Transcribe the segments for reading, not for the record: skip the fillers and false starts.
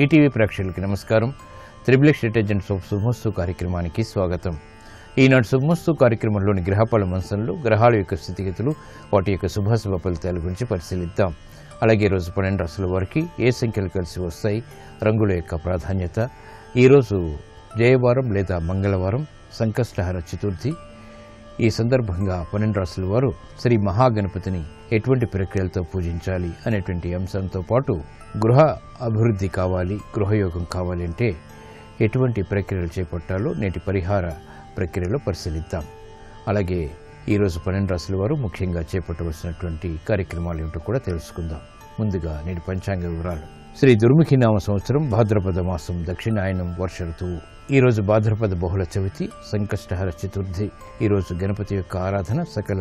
ETV ప్రేక్షకులకి నమస్కారం. Triplex detergents of శుభమస్తు కార్యక్రమానికి స్వాగతం. ఈనాడు శుభమస్తు కార్యక్రమంలోని గ్రహఫల మంచంలో గ్రహాల యొక్క స్థితిగతులు, వాటి యొక్క శుభాశుభ ఫలితాల గురించి పరిశీలిద్దాం. అలాగే ఈరోజు 12 రాశుల వారికి ఏ సంఖ్యలు కలిసి వస్తాయి, రంగుల యొక్క ప్రాధాన్యత, ఈరోజు జయవారం లేదా మంగళవారం, సంకష్టహర చతుర్థి. ఈ సందర్భంగా 12 రాశుల వారు శ్రీ మహాగణపతిని ఎటువంటి ప్రక్రియలతో పూజించాలి అనేటువంటి అంశంతో పాటు గృహ అభివృద్ధి కావాలి, గృహయోగం కావాలి అంటే ఎటువంటి ప్రక్రియలు చేపట్టాలో నేటి పరిహార ప్రక్రియలో పరిశీలిద్దాం. అలాగే ఈరోజు 12 రాశుల వారు ముఖ్యంగా చేపట్టవలసినటువంటి కార్యక్రమాలు ఏమిటో కూడా తెలుసుకుందాం. ముందుగా నేటి పంచాంగ వివరాలు. శ్రీ దుర్ముఖి నామ సంవత్సరం భాద్రపద మాసం, దక్షిణాయనం, వర్ష ఋతువు. ఈరోజు భాద్రపద బహుళ చవితి, సంకష్టహర చతుర్థి. ఈరోజు గణపతి యొక్క ఆరాధన సకల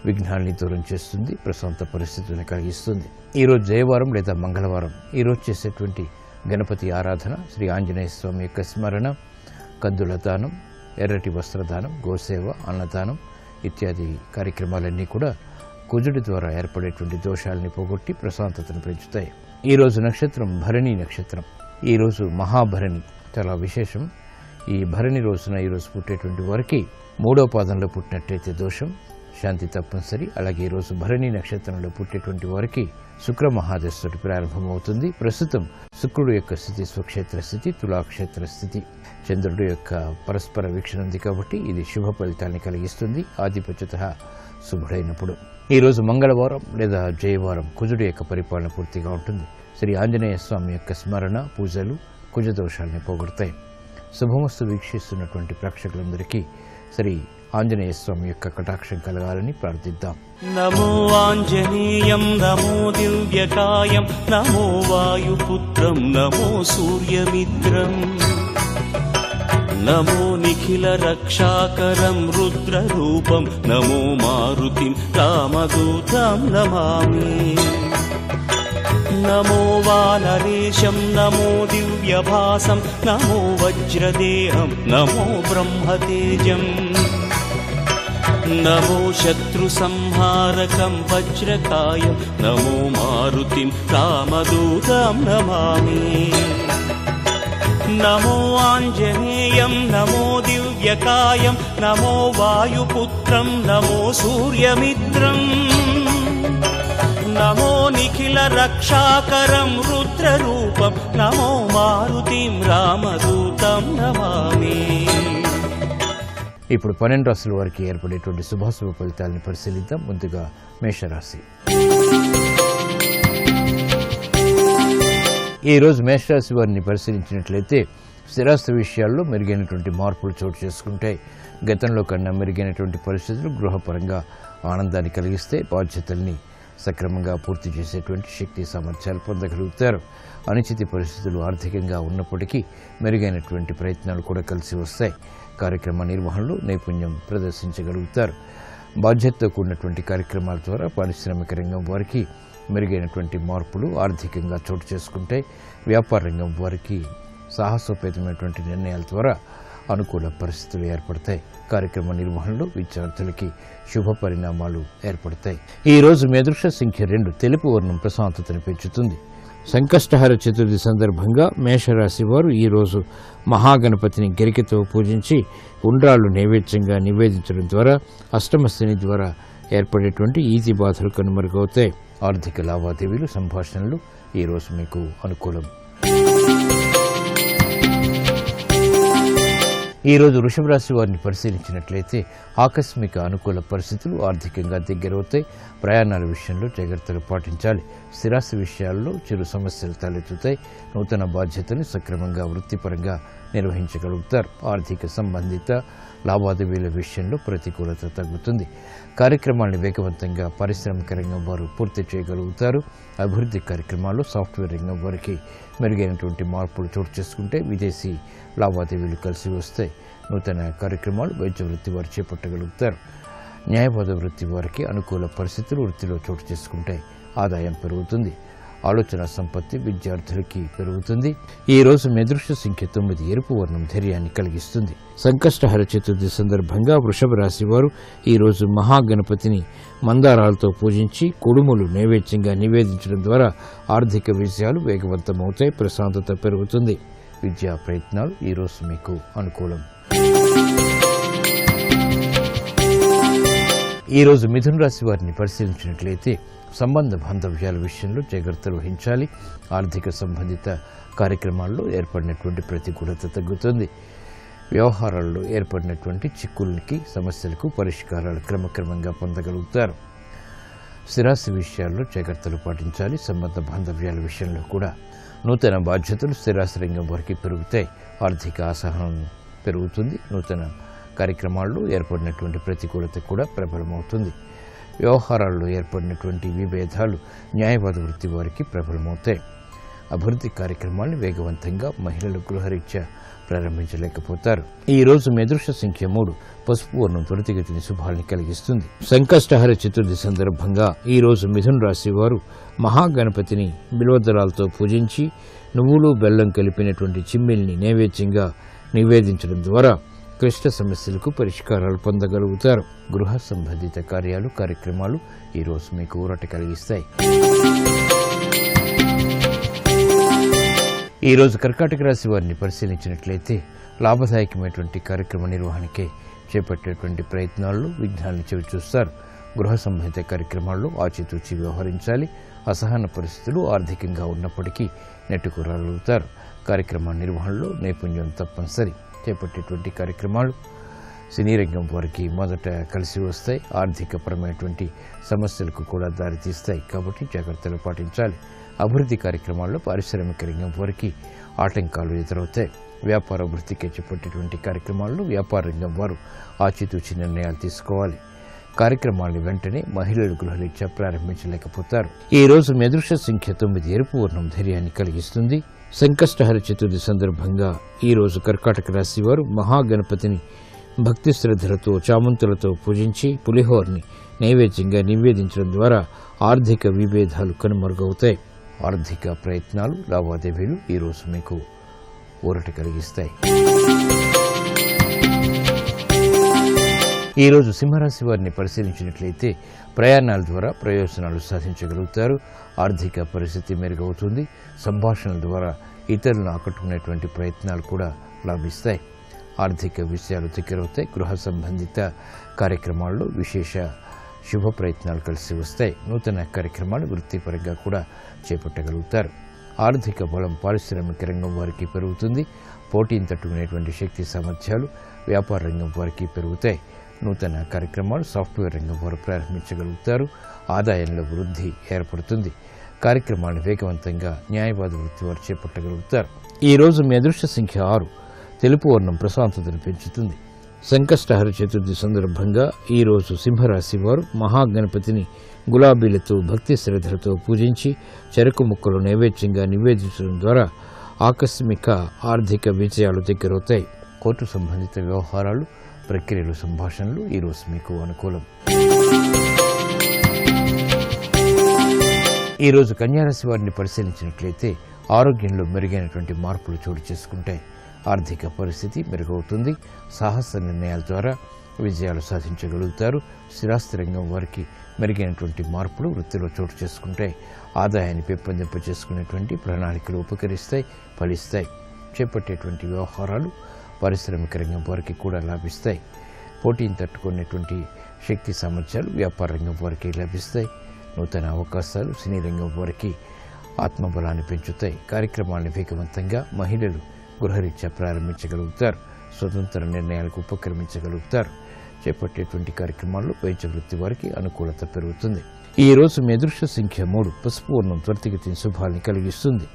విఘ్నాల్ని దూరం చేస్తుంది, ప్రశాంత పరిస్థితులను కలిగిస్తుంది. ఈరోజు జయవారం లేదా మంగళవారం. ఈరోజు చేసేటువంటి గణపతి ఆరాధన శ్రీ ఆంజనేయ స్వామి యొక్క స్మరణ, కందుల దానం, ఎర్రటి వస్త్రదానం, గోసేవ, అన్నదానం ఇత్యాది కార్యక్రమాలన్నీ కూడా కుజుడి ద్వారా ఏర్పడేటువంటి దోషాలని పోగొట్టి ప్రశాంతతను పెంచుతాయి. ఈరోజు నక్షత్రం భరణి నక్షత్రం. ఈరోజు మహాభరణి చాలా విశేషం. ఈ భరణి రోజున ఈరోజు పుట్టేటువంటి వారికి 3వ పాదంలో పుట్టినట్టయితే దోషం, శాంతి తప్పనిసరి. అలాగే ఈరోజు భరణి నక్షత్రంలో పుట్టేటువంటి వారికి శుక్ర మహాదశతోటి ప్రారంభమవుతుంది. ప్రస్తుతం శుక్రుడు యొక్క స్థితి స్వక్షేత్ర స్థితి, తులాక్షేత్ర స్థితి. చంద్రుడు యొక్క పరస్పర వీక్షణ ఉంది కాబట్టి ఇది శుభ ఫలితాన్ని కలిగిస్తుంది, ఆధిపత్యత శుభుడైనప్పుడు. ఈరోజు మంగళవారం లేదా జయవారం, కుజుడు యొక్క పరిపాలన పూర్తిగా ఉంటుంది. శ్రీ ఆంజనేయ స్వామి యొక్క స్మరణ, పూజలు కుజ దోషాలని పోగొడతాయి. శుభమస్తు వీక్షిస్తున్నటువంటి ప్రేక్షకులందరికీ శ్రీ ఆంజనేయ స్వామి యొక్క కటాక్షం కలగాలని ప్రార్థిద్దాం. నమో ఆంజనేయం, నమో దివ్యకాయం, నమో వాయుపుత్రం, నమో సూర్యమిత్రం, నమో నిఖిల రక్షాకరం రుద్రరూపం, నమో మారుతిం రామదూతం నమామి. నమో వానరేశం, నమో దివ్యభాసం, నమో వజ్రదేహం, నమో బ్రహ్మతేజం, నమో శత్రు సంహారకం వజ్రకాయం, నమో మారుతిం రామదూతం నమామి. నమో ఆంజనేయం, నమో దివ్యకాయం, నమో వాయుపుత్రం, నమో సూర్యమిత్రం, నమో నిఖిల రక్షాకరం రుద్రరూపం, నమో మారుతిం రామదూతం నమామి. ఇప్పుడు 12 రాశుల వారికి ఏర్పడేటువంటి శుభాశుభ ఫలితాలను పరిశీలిద్దాం. ముందుగా మేషరాశి. ఈరోజు మేషరాశి వారిని పరిశీలించినట్లయితే స్థిరాస్తి విషయాల్లో మెరుగైనటువంటి మార్పులు చోటు చేసుకుంటాయి. గతంలో కన్నా మెరుగైనటువంటి పరిస్థితులు గృహపరంగా ఆనందాన్ని కలిగిస్తే బాధ్యతల్ని సక్రమంగా పూర్తి చేసేటువంటి శక్తి సామర్థ్యాలు పొందగలుగుతారు. అనిశ్చిత పరిస్థితులు ఆర్థికంగా ఉన్నప్పటికీ మెరుగైనటువంటి ప్రయత్నాలు కూడా కలిసి వస్తాయి. కార్యక్రమ నిర్వహణలో నైపుణ్యం ప్రదర్శించగలుగుతారు. బాధ్యతతో కూడినటువంటి కార్యక్రమాల ద్వారా పారిశ్రామిక రంగం వారికి మెరుగైనటువంటి మార్పులు ఆర్థికంగా చోటు చేసుకుంటాయి. వ్యాపార రంగం వారికి సాహసోపేతమైనటువంటి నిర్ణయాల ద్వారా అనుకూల పరిస్థితులు ఏర్పడతాయి. కార్యక్రమ నిర్వహణలో విద్యార్థులకి శుభ పరిణామాలు ఏర్పడతాయి. ఈ రోజు మీ అదృష్ట సంఖ్య 2, తెలుపు వర్ణం ప్రశాంతతను పెంచుతుంది. సంకష్టహర చతుర్థి సందర్భంగా మేషరాశి వారు ఈరోజు మహాగణపతిని గరికతో పూజించి ఉండ్రాళ్లు నైవేద్యంగా నివేదించడం ద్వారా అష్టమ శని ద్వారా ఏర్పడేటువంటి ఈతి బాధలు కనుమరుగవుతాయి. ఆర్థిక లావాదేవీలు, సంభాషణలు ఈరోజు మీకు అనుకూలం. ఈరోజు వృషభ రాశి వారిని పరిశీలించినట్లయితే ఆకస్మిక అనుకూల పరిస్థితులు ఆర్థికంగా దగ్గరవుతాయి. ప్రయాణాల విషయంలో జాగ్రత్తలు పాటించాలి. స్థిరాస్తి విషయాల్లో చిరు సమస్యలు తలెత్తుతాయి. నూతన బాధ్యతలు సక్రమంగా వృత్తిపరంగా నిర్వహించగలుగుతారు. ఆర్థిక సంబంధిత లావాదేవీల విషయంలో ప్రతికూలత తగ్గుతుంది. కార్యక్రమాలను వేగవంతంగా పారిశ్రామిక రంగం వారు పూర్తి చేయగలుగుతారు. అభివృద్ధి కార్యక్రమాల్లో సాఫ్ట్వేర్ రంగం వారికి మెరుగైనటువంటి మార్పులు చోటు చేసుకుంటే విదేశీ లావాదేవీలు కలిసి వస్తాయి. నూతన కార్యక్రమాలు వైద్య వృత్తి వారు చేపట్టగలుగుతారు. న్యాయవాద వృత్తి వారికి అనుకూల పరిస్థితులు వృత్తిలో చోటు చేసుకుంటాయి. ఆదాయం పెరుగుతుంది. ఆలోచన సంపత్తి విద్యార్థులకి పెరుగుతుంది. ఈ రోజు మీ అదృష్ట సంఖ్య 9, ఎరుపు వర్ణం ధైర్యాన్ని కలిగిస్తుంది. సంకష్టహర చతుర్థి సందర్భంగా వృషభ రాశి వారు ఈ రోజు మహాగణపతిని మందారాలతో పూజించి కుడుములు నైవేద్యంగా నివేదించడం ద్వారా ఆర్థిక విజయాలు వేగవంతమవుతాయి, ప్రశాంతత పెరుగుతుంది. విద్యా ప్రయత్నాలు ఈ రోజు మీకు అనుకూలం. ఈ రోజు మిథున రాశి వారిని పరిశీలించినట్లయితే సంబంధ బాంధవ్యాల విషయంలో జాగ్రత్తలు వహించాలి. ఆర్థిక సంబంధిత కార్యక్రమాల్లో ఏర్పడినటువంటి ప్రతికూలత తగ్గుతుంది. వ్యవహారాల్లో ఏర్పడినటువంటి చిక్కులకి సమస్యలకు పరిష్కారాలు క్రమక్రమంగా పొందగలుగుతారు. స్థిరాస్తి విషయాల్లో జాగ్రత్తలు పాటించాలి. సంబంధ బాంధవ్యాల విషయంలో కూడా నూతన బాధ్యతలు స్థిరాస్తి రంగం వరకు పెరుగుతాయి. ఆర్థిక అసహనం పెరుగుతుంది. నూతన కార్యక్రమాల్లో ఏర్పడినటువంటి ప్రతికూలత కూడా ప్రబలమవుతుంది. వ్యవహారాల్లో ఏర్పడినటువంటి విభేదాలు న్యాయవాద వృత్తి వారికి ప్రబలమవుతాయి. అభివృద్ధి కార్యక్రమాలను వేగవంతంగా మహిళలు గృహరీత్యా ప్రారంభించలేకపోతారు. ఈ రోజు మీ అదృష్ట సంఖ్య 3, పసుపు వర్ణం త్వరితగతిని శుభాల్ని కలిగిస్తుంది. సంకష్టహర చతుర్థి సందర్భంగా ఈ రోజు మిథున రాశి వారు మహాగణపతిని బిల్వదళాలతో పూజించి నువ్వులు బెల్లం కలిపినటువంటి చిమ్మిల్ని నైవేద్యంగా నివేదించడం ద్వారా క్లిష్ట సమస్యలకు పరిష్కారాలు పొందగలుగుతారు. గృహ సంబంధిత కార్యక్రమాలు ఈ రోజు మీకు ఊరట కలిగిస్తాయి. ఈ రోజు కర్కాటక రాశి వారిని పరిశీలించినట్లయితే లాభదాయకమైనటువంటి కార్యక్రమ నిర్వహణకే చేపట్టేటువంటి ప్రయత్నాల్లో విఘ్నాలను చవిచూస్తారు. గృహ సంబంధిత కార్యక్రమాల్లో ఆచితూచి వ్యవహరించాలి. అసహన పరిస్థితులు ఆర్థికంగా ఉన్నప్పటికీ నెట్టుకురాగలుగుతారు. కార్యక్రమ నిర్వహణలో నైపుణ్యం తప్పనిసరి. చేపట్టేటువంటి కార్యక్రమాలు సినీ రంగం వారికి మొదట కలిసి వస్తాయి. ఆర్థికపరమైనటువంటి సమస్యలకు కూడా దారితీస్తాయి కాబట్టి జాగ్రత్తలు పాటించాలి. అభివృద్ధి కార్యక్రమాల్లో పారిశ్రామిక రంగం వారికి ఆటంకాలు ఎదురవుతాయి. వ్యాపార అభివృద్ధికి చేపట్టేటువంటి కార్యక్రమాల్లో వ్యాపార రంగం వారు ఆచితూచి నిర్ణయాలు తీసుకోవాలి. కార్యక్రమాలను వెంటనే మహిళలు గృహరీత్యా ప్రారంభించలేకపోతారు. ఈ రోజు మీ అదృష్ట సంఖ్య 9, ఎరుపు వర్ణం ధైర్యాన్ని కలిగిస్తుంది. సంకష్టహర చతుర్థి సందర్భంగా ఈ రోజు కర్కాటక రాశి వారు మహాగణపతిని భక్తి శ్రద్ధలతో చామంతులతో పూజించి పులిహోరని నైవేద్యంగా నివేదించడం ద్వారా ఆర్థిక విభేదాలు కనుమరుగవుతాయి. ఆర్థిక ప్రయత్నాలు లావాదేవీలు ఈ రోజు మీకు ఊరట కలిగిస్తాయి. ఈ రోజు సింహరాశి వారిని పరిశీలించినట్లయితే ప్రయాణాల ద్వారా ప్రయోజనాలు సాధించగలుగుతారు. ఆర్థిక పరిస్థితి మెరుగవుతుంది. సంభాషణల ద్వారా ఇతరులను ఆకట్టుకునేటువంటి ప్రయత్నాలు కూడా లాభిస్తాయి. ఆర్థిక విషయాలు దగ్గరవుతాయి. గృహ సంబంధిత కార్యక్రమాల్లో విశేష శుభ ప్రయత్నాలు కలిసి వస్తాయి. నూతన కార్యక్రమాలు వృత్తిపరంగా కూడా చేపట్టగలుగుతారు. ఆర్థిక బలం పారిశ్రామిక రంగం వారికి పెరుగుతుంది. పోటీని తట్టుకునేటువంటి శక్తి సామర్థ్యాలు వ్యాపార రంగం వారికి పెరుగుతాయి. నూతన కార్యక్రమాలు సాఫ్ట్వేర్ రంగం వారు ప్రారంభించగలుగుతారు. ఆదాయంలో వృద్ధి ఏర్పడుతుంది. కార్యక్రమాలను వేగవంతంగా న్యాయవాద వృత్తి వారు చేపట్టగలుగుతారు. ఈ రోజు మీ అదృష్ట సంఖ్య 6, తెలుపు వర్ణం ప్రశాంతతను పెంచుతుంది. సంకష్టహర చతుర్థి సందర్భంగా ఈ రోజు సింహరాశి వారు మహాగణపతిని గులాబీలతో భక్తి శ్రద్ధలతో పూజించి చెరకు ముక్కలు నైవేద్యంగా నివేదించడం ద్వారా ఆకస్మిక ఆర్థిక విజయాలు దగ్గరవుతాయి. కోర్టు సంబంధిత వ్యవహారాలు, ప్రక్రియలు, సంభాషణలు ఈ రోజు మీకు అనుకూలం. ఈ రోజు కన్యారాశి వారిని పరిశీలించినట్లయితే ఆరోగ్యంలో మెరుగైనటువంటి మార్పులు చోటు చేసుకుంటాయి. ఆర్థిక పరిస్థితి మెరుగవుతుంది. సాహస నిర్ణయాల ద్వారా విజయాలు సాధించగలుగుతారు. స్థిరాస్తి రంగం వారికి మెరుగైనటువంటి మార్పులు వృత్తిలో చోటు చేసుకుంటాయి. ఆదాయాన్ని పెంపొందింప చేసుకునేటువంటి ప్రణాళికలు ఉపకరిస్తాయి, ఫలిస్తాయి. చేపట్టేటువంటి వ్యవహారాలు పారిశ్రామిక రంగం వారికి కూడా లాభిస్తాయి. పోటీని తట్టుకునేటువంటి శక్తి సామర్థ్యాలు వ్యాపార రంగం వారికి లభిస్తాయి. నూతన అవకాశాలు సినీ రంగం వారికి ఆత్మబలాన్ని పెంచుతాయి. కార్యక్రమాలను వేగవంతంగా మహిళలు గృహరీత్యా ప్రారంభించగలుగుతారు. స్వతంత్ర నిర్ణయాలకు ఉపక్రమించగలుగుతారు. చేపట్టేటువంటి కార్యక్రమాల్లో వైద్య వృత్తి వారికి అనుకూలత పెరుగుతుంది. ఈ రోజు మీ అదృష్ట సంఖ్య 3, పసుపు వర్ణం త్వరితగతిని శుభాల్ని కలిగిస్తుంది.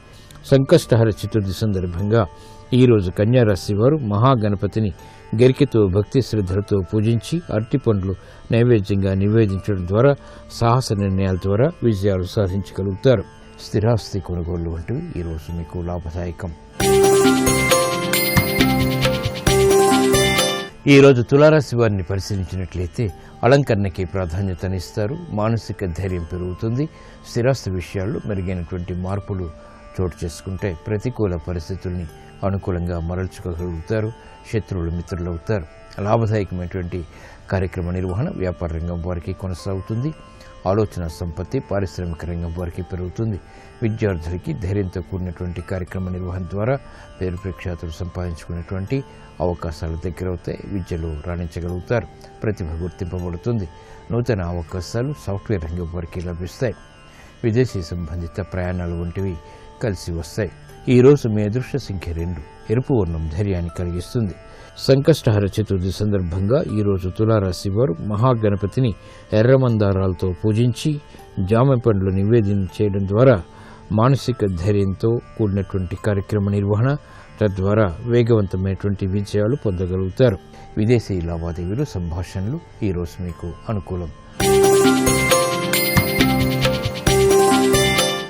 సంకష్టహర చతుర్థి సందర్భంగా ఈ రోజు కన్యారాశి వారు మహాగణపతిని గరికెతో భక్తి శ్రద్ధలతో పూజించి అరటి పండ్లు నైవేద్యంగా నివేదించడం ద్వారా సాహస నిర్ణయాల ద్వారా విజయాలు సాధించగలుగుతారు. స్థిరాస్తి కొనుగోళ్లు వంటివి ఈ రోజు మీకు లాభదాయకం. ఈరోజు తులారాశి వారిని పరిశీలించినట్లయితే అలంకరణకి ప్రాధాన్యతనిస్తారు. మానసిక ధైర్యం పెరుగుతుంది. స్థిరాస్తి విషయాల్లో మెరుగైనటువంటి మార్పులు చోటు చేసుకుంటే ప్రతికూల పరిస్థితుల్ని అనుకూలంగా మరల్చుకోగలుగుతారు. శత్రువులు మిత్రులు అవుతారు. లాభదాయకమైనటువంటి కార్యక్రమ నిర్వహణ వ్యాపార రంగం వారికి కొనసాగుతుంది. ఆలోచన సంపత్తి పారిశ్రామిక రంగం వారికి పెరుగుతుంది. విద్యార్థులకి ధైర్యంతో కూడినటువంటి కార్యక్రమ నిర్వహణ ద్వారా పేరు ప్రఖ్యాతులు సంపాదించుకునేటువంటి అవకాశాలు దగ్గరవుతాయి. విద్యలో రాణించగలుగుతారు. ప్రతిభ గుర్తింపబడుతుంది. నూతన అవకాశాలు సాఫ్ట్వేర్ రంగం వారికి లభిస్తాయి. విదేశీ సంబంధిత ప్రయాణాలు వంటివి కలిసి వస్తాయి. ఈరోజు మీ అదృష్ట సంఖ్య 2. ఎరుపు వర్ణం ధైర్యాన్ని కలిగిస్తుంది. సంకష్టహర చతుర్థి సందర్భంగా ఈరోజు తులారాశి వారు మహాగణపతిని ఎర్రమందారాలతో పూజించి జామ పండ్లు నివేదన చేయడం ద్వారా మానసిక ధైర్యంతో కూడినటువంటి కార్యక్రమ నిర్వహణ తద్వారా వేగవంతమైనటువంటి విజయాలు పొందగలుగుతారు. విదేశీ లావాదేవీలు సంభాషణలు ఈరోజు మీకు అనుకూలం.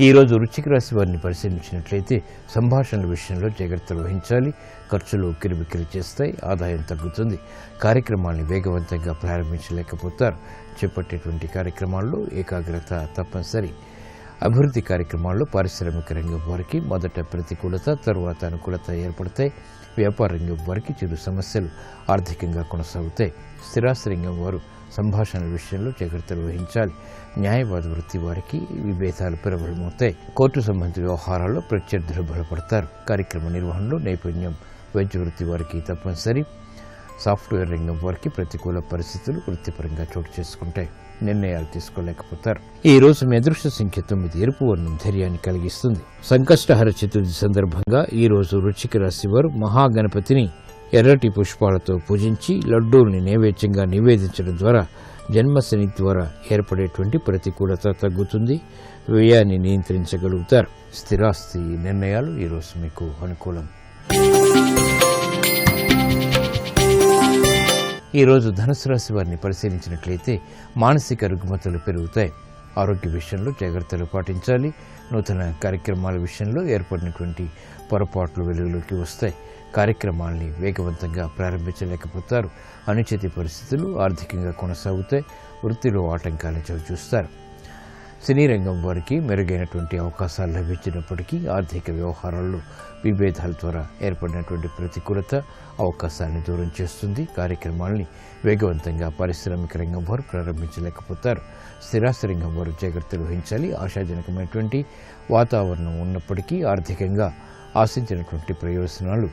ఈరోజు వృశ్చిక రాశి వారిని పరిశీలించినట్లయితే సంభాషణల విషయంలో జాగ్రత్తలు వహించాలి. ఖర్చులు ఉక్కిరిబిక్కిరి చేస్తాయి. ఆదాయం తగ్గుతుంది. కార్యక్రమాన్ని వేగవంతంగా ప్రారంభించలేకపోతారు. చేపట్టేటువంటి కార్యక్రమాల్లో ఏకాగ్రత తప్పనిసరి. అభివృద్ధి కార్యక్రమాల్లో పారిశ్రామిక రంగం వారికి మొదట ప్రతికూలత, తరువాత అనుకూలత ఏర్పడతాయి. వ్యాపార రంగం వారికి చిరు సమస్యలు ఆర్థికంగా కొనసాగుతాయి. స్థిరాస్తి రంగం వారు సంభాషణల విషయంలో జాగ్రత్తలు వహించాలి. న్యాయవాద వృత్తి వారికి విభేదాలు ప్రబలమవుతాయి. కోర్టు సంబంధిత వ్యవహారాల్లో ప్రత్యర్థులు బలపడతారు. కార్యక్రమ నిర్వహణలో నైపుణ్యం వైద్య వృత్తి వారికి తప్పనిసరి. సాఫ్ట్వేర్ రంగం వారికి ప్రతికూల పరిస్థితులు వృత్తిపరంగా చోటు చేసుకుంటాయి. నిర్ణయాలు తీసుకోలేకపోతారు. ఈ రోజు మీ అదృష్ట సంఖ్య 9. ఎరుపు వర్ణం ధైర్యాన్ని కలిగిస్తుంది. సంకష్టహర చతుర్థి సందర్భంగా ఈ రోజు వృశ్చిక రాశి వారు మహాగణపతిని ఎర్రటి పుష్పాలతో పూజించి లడ్డూల్ని నైవేద్యంగా నివేదించడం ద్వారా జన్మశని ద్వారా ఏర్పడేటువంటి ప్రతికూలత తగ్గుతుంది. వ్యయాన్ని నియంత్రించగలుగుతారు. స్థిరాస్తి నిర్ణయాలు ఈరోజు మీకు అనుకూలం. ఈరోజు ధనుసు రాశి వారిని పరిశీలించినట్లయితే మానసిక రుగ్మతలు పెరుగుతాయి. ఆరోగ్య విషయంలో జాగ్రత్తలు పాటించాలి. నూతన కార్యక్రమాల విషయంలో ఏర్పడినటువంటి పొరపాట్లు వెలుగులోకి వస్తాయి. కార్యక్రమాల్ని వేగవంతంగా ప్రారంభించలేకపోతారు. అనుచిత పరిస్థితులు ఆర్థికంగా కొనసాగుతాయి. వృత్తిలో ఆటంకాలు చవిచూస్తారు. సినీ రంగం వారికి మెరుగైనటువంటి అవకాశాలు లభించినప్పటికీ ఆర్థిక వ్యవహారాల్లో విభేదాల ద్వారా ఏర్పడినటువంటి ప్రతికూలత అవకాశాన్ని దూరం చేస్తుంది. కార్యక్రమాల్ని వేగవంతంగా పారిశ్రామిక రంగం వారు ప్రారంభించలేకపోతారు. స్థిరాస్తి రంగం వారు జాగ్రత్తలు వహించాలి. ఆశాజనకమైనటువంటి వాతావరణం ఉన్నప్పటికీ ఆర్థికంగా ఆశించినటువంటి ప్రయోజనాలు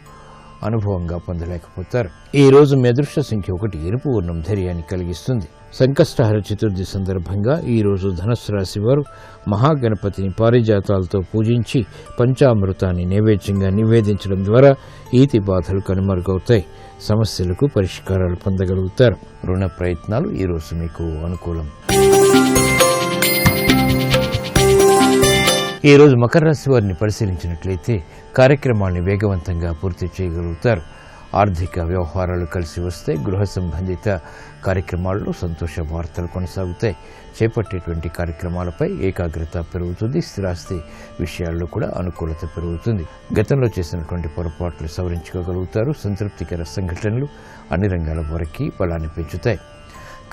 అనుభవంగా పొందలేకపోతారు. ఈ రోజు మీ అదృష్ట సంఖ్య 1. ఎరుపు వర్ణం ధైర్యాన్ని కలిగిస్తుంది. సంకష్టహర చతుర్థి సందర్భంగా ఈ రోజు ధనుస్సు రాశి వారు మహాగణపతిని పారిజాతాలతో పూజించి పంచామృతాన్ని నైవేద్యంగా నివేదించడం ద్వారా ఈతి బాధలు కనుమరుగవుతాయి. సమస్యలకు పరిష్కారాలు పొందగలుగుతారు. రుణ ప్రయత్నాలు ఈ రోజు మీకు అనుకూలం. ఈ రోజు మకర రాశి వారిని పరిశీలించినట్లయితే కార్యక్రమాన్ని వేగవంతంగా పూర్తి చేయగలుగుతారు. ఆర్థిక వ్యవహారాలు కలిసి వస్తే గృహ సంబంధిత కార్యక్రమాల్లో సంతోష వార్తలు కొనసాగుతాయి. చేపట్టేటువంటి కార్యక్రమాలపై ఏకాగ్రత పెరుగుతుంది. స్థిరాస్తి విషయాల్లో కూడా అనుకూలత పెరుగుతుంది. గతంలో చేసినటువంటి పొరపాట్లు సవరించుకోగలుగుతారు. సంతృప్తికర సంఘటనలు అన్ని రంగాల వారికి బలాన్ని పెంచుతాయి.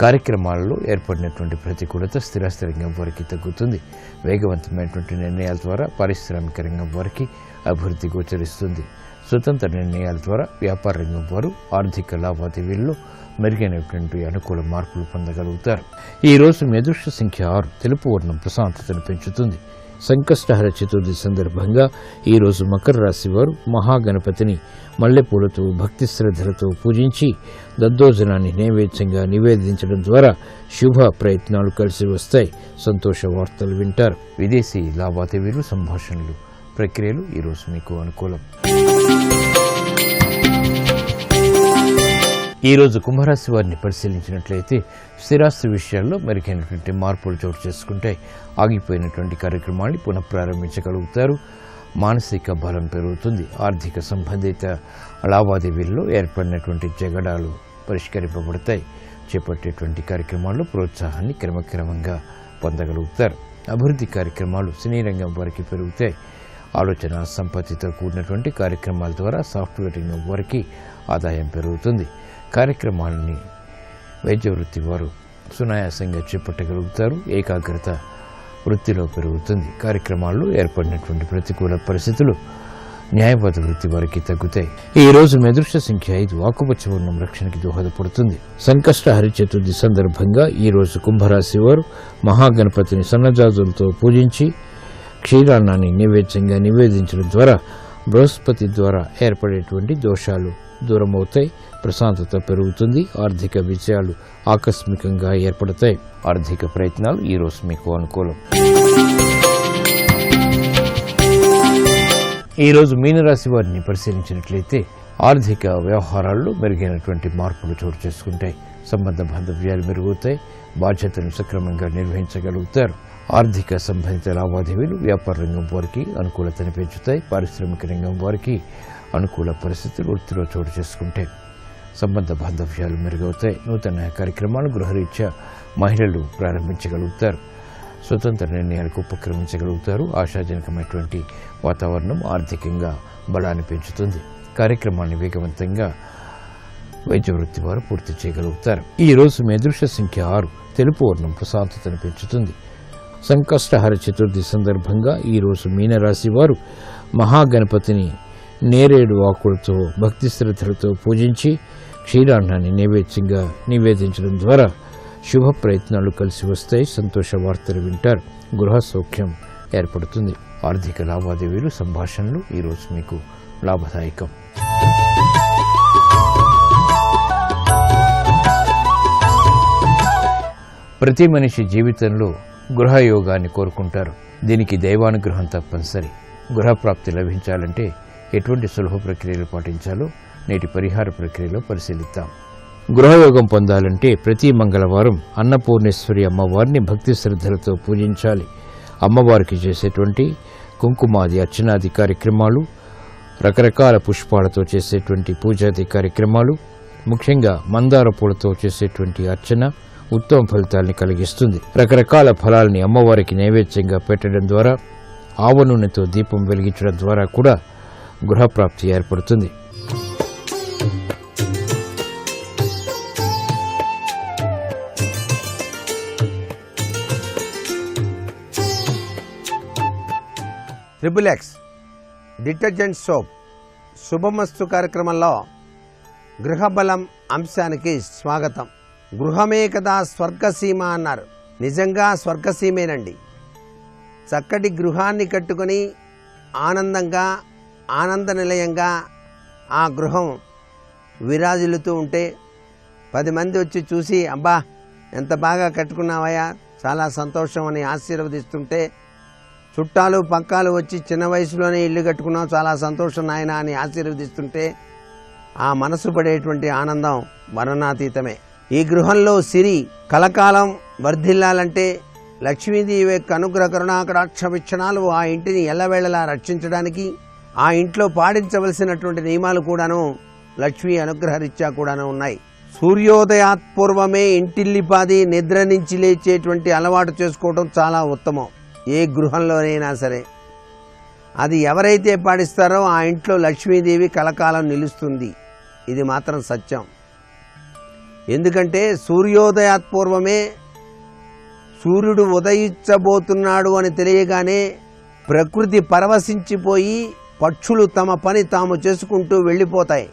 కార్యక్రమాలలో ఏర్పడినటువంటి ప్రతికూలత స్థిరాస్తి రంగం వారికి తగ్గుతుంది. వేగవంతమైనటువంటి నిర్ణయాల ద్వారా పారిశ్రామిక రంగం వారికి అభివృద్ధి గోచరిస్తుంది. స్వతంత్ర నిర్ణయాల ద్వారా వ్యాపార రంగం వారు ఆర్థిక లావాదేవీల్లో మెరుగైనటువంటి అనుకూల మార్పులు పొందగలుగుతారు. ఈ రోజు మీ అదృష్ట సంఖ్య 6. తెలుపు వర్ణం ప్రశాంతతను పెంచుతుంది. సంకష్టహర చతుర్థి సందర్భంగా ఈ రోజు మకర రాశి వారు మహాగణపతిని మల్లెపూలతో భక్తి శ్రద్ధలతో పూజించి దద్దోజనాన్ని నైవేద్యంగా నివేదించడం ద్వారా శుభ ప్రయత్నాలు కలిసి వస్తాయి. సంతోష వార్తలు వింటారు. విదేశీ లావాదేవీలు సంభాషణలు ప్రక్రియలు ఈరోజు మీకు అనుకూలం. ఈరోజు కుంభరాశి వారిని పరిశీలించినట్లయితే స్థిరాస్తి విషయాల్లో మెరుగైనటువంటి మార్పులు చోటు చేసుకుంటాయి. ఆగిపోయినటువంటి కార్యక్రమాన్ని పునఃప్రారంభించగలుగుతారు. మానసిక బలం పెరుగుతుంది. ఆర్థిక సంబంధిత లావాదేవీల్లో ఏర్పడినటువంటి జగడాలు పరిష్కరింపబడతాయి. చేపట్టేటువంటి కార్యక్రమాల్లో ప్రోత్సాహాన్ని క్రమక్రమంగా పొందగలుగుతారు. అభివృద్ధి కార్యక్రమాలు సినీ రంగం వారికి పెరుగుతాయి. ఆలోచన సంపత్తితో కూడినటువంటి కార్యక్రమాల ద్వారా సాఫ్ట్వేర్ రంగం వారికి ఆదాయం పెరుగుతుంది. కార్యక్రమాలని వైద్య వృత్తి వారు సునాయాసంగా చేపట్టగలుగుతారు. ఏకాగ్రత వృత్తిలో పెరుగుతుంది. కార్యక్రమాల్లో ఏర్పడినటువంటి ప్రతికూల పరిస్థితులు న్యాయవాద వృత్తి వారికి తగ్గుతాయి. ఈ రోజు మీ అదృష్ట సంఖ్య 5. ఆకుపచ్చ వర్ణం రక్షణకి దోహదపడుతుంది. సంకష్టహరి చతుర్థి సందర్భంగా ఈ రోజు కుంభరాశి వారు మహాగణపతిని సన్నజాజులతో పూజించి క్షీరాన్నాన్ని నైవేద్యంగా నివేదించడం ద్వారా బృహస్పతి ద్వారా ఏర్పడేటువంటి దోషాలు దూరమవుతాయి. ప్రశాంతత పెరుగుతుంది. ఆర్థిక విజయాలు ఆకస్మికంగా ఏర్పడతాయి. ఆర్థిక ప్రయత్నాలు ఈ రోజు మీకు అనుకూలం. ఈరోజు మీనరాశి వారిని పరిశీలించినట్లయితే ఆర్థిక వ్యవహారాల్లో మెరుగైనటువంటి మార్పులు చోటు చేసుకుంటాయి. సంబంధ బాంధవ్యాలు మెరుగుతాయి. బాధ్యతలను సక్రమంగా నిర్వహించగలుగుతారు. ఆర్థిక సంబంధిత లావాదేవీలు వ్యాపార రంగం వారికి అనుకూలతను పెంచుతాయి. పారిశ్రామిక రంగం వారికి అనుకూల పరిస్థితులు వృత్తిలో చోటు చేసుకుంటాయి. సంబంధ బాంధవ్యాలు మెరుగవుతాయి. నూతన కార్యక్రమాలు గృహరీత్యా మహిళలు ప్రారంభించగలుగుతారు. స్వతంత్ర నిర్ణయాలకు ఉపక్రమించగలుగుతారు. ఆశాజనకమైనటువంటి వాతావరణం ఆర్థికంగా బలాన్ని పెంచుతుంది. కార్యక్రమాన్ని వేగవంతంగా వైద్య వృత్తి వారు పూర్తి చేయగలుగుతారు. ఈ రోజు మీ అదృష్ట సంఖ్య 6. తెలుపు వర్ణం ప్రశాంతతను పెంచుతుంది. సంకష్టహర చతుర్థి సందర్భంగా ఈ రోజు మీనరాశి వారు మహాగణపతిని నేరేడు ఆకులతో భక్తి శ్రద్ధలతో పూజించి క్షీరాన్నాన్ని నైవేద్యంగా నివేదించడం ద్వారా శుభ ప్రయత్నాలు కలిసి వస్తాయి. సంతోష వార్తలు వింటారు. గృహ సౌఖ్యం ఏర్పడుతుంది. ఆర్థిక లావాదేవీలు సంభాషణలు ఈరోజు మీకు లాభదాయకం. ప్రతి మనిషి జీవితంలో గృహయోగాన్ని కోరుకుంటారు. దీనికి దైవానుగ్రహం తప్పనిసరి. గృహప్రాప్తి లభించాలంటే ఎటువంటి సులభ ప్రక్రియలు పాటించాలో నేటి పరిహార ప్రక్రియలో పరిశీలిద్దాం. గృహయోగం పొందాలంటే ప్రతి మంగళవారం అన్నపూర్ణేశ్వరి అమ్మవారిని భక్తి శ్రద్ధలతో పూజించాలి. అమ్మవారికి చేసేటువంటి కుంకుమాది అర్చనాది కార్యక్రమాలు, రకరకాల పుష్పాలతో చేసేటువంటి పూజాది కార్యక్రమాలు, ముఖ్యంగా మందార పూలతో చేసేటువంటి అర్చన ఉత్తమ ఫలితాల్ని కలిగిస్తుంది. రకరకాల ఫలాల్ని అమ్మవారికి నైవేద్యంగా పెట్టడం ద్వారా, ఆవ నూనెతో దీపం వెలిగించడం ద్వారా కూడా గృహప్రాప్తి ఏర్పడుతుంది. XXX డిటర్జెంట్ సోప్ శుభమస్తు కార్యక్రమంలో గృహబలం అంశానికి స్వాగతం. గృహమే కదా స్వర్గసీమ అన్నారు. నిజంగా స్వర్గసీమేనండి. చక్కటి గృహాన్ని కట్టుకొని ఆనందంగా ఆనంద నిలయంగా ఆ గృహం విరాజిల్లుతూ ఉంటే 10 మంది వచ్చి చూసి అబ్బా ఎంత బాగా కట్టుకున్నావయ్యా, చాలా సంతోషం అని ఆశీర్వదిస్తుంటే, చుట్టాలు పక్కాలు వచ్చి చిన్న వయసులోనే ఇల్లు కట్టుకున్నావు, చాలా సంతోషం నాయన అని ఆశీర్వదిస్తుంటే ఆ మనసు పడేటువంటి ఆనందం వర్ణనాతీతమే. ఈ గృహంలో సిరి కలకాలం వర్ధిల్లాలంటే లక్ష్మీదేవి యొక్క అనుగ్రహ కరుణాకటాక్ష వీక్షణాలు ఆ ఇంటిని ఎల్లవేళలా రక్షించడానికి, ఆ ఇంట్లో పాటించవలసినటువంటి నియమాలు కూడాను లక్ష్మీ అనుగ్రహరీత్యా కూడాను ఉన్నాయి. సూర్యోదయాత్పూర్వమే ఇంటిల్లిపాది నిద్ర నుంచి లేచేటువంటి అలవాటు చేసుకోవడం చాలా ఉత్తమం. ఏ గృహంలోనైనా సరే అది ఎవరైతే పాటిస్తారో ఆ ఇంట్లో లక్ష్మీదేవి కలకాలం నిలుస్తుంది. ఇది మాత్రం సత్యం. ఎందుకంటే సూర్యోదయాత్పూర్వమే సూర్యుడు ఉదయించబోతున్నాడు అని తెలియగానే ప్రకృతి పరవశించిపోయి పక్షులు తమ పని తాము చేసుకుంటూ వెళ్ళిపోతాయి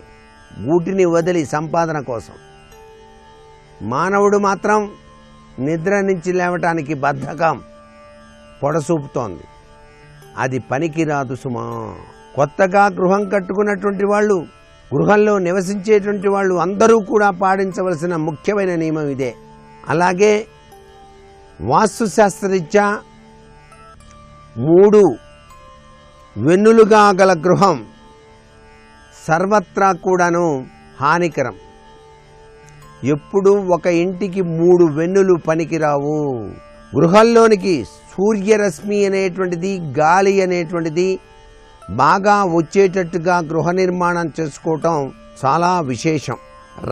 గూటిని వదిలి సంపాదన కోసం. మానవుడు మాత్రం నిద్ర నుంచి లేవటానికి బద్ధకం పొడసూపుతోంది. అది పనికిరాదు సుమా. కొత్తగా గృహం కట్టుకున్నటువంటి వాళ్ళు, గృహంలో నివసించేటువంటి వాళ్ళు అందరూ కూడా పాటించవలసిన ముఖ్యమైన నియమం ఇదే. అలాగే వాస్తుశాస్త్రరీత్యా 3 వెన్నులుగా గల గృహం సర్వత్రా కూడాను హానికరం. ఎప్పుడు ఒక ఇంటికి 3 వెన్నులు పనికిరావు. గృహంలోనికి సూర్యరశ్మి అనేటువంటిది, గాలి అనేటువంటిది బాగా వచ్చేటట్టుగా గృహ నిర్మాణం చేసుకోవటం చాలా విశేషం.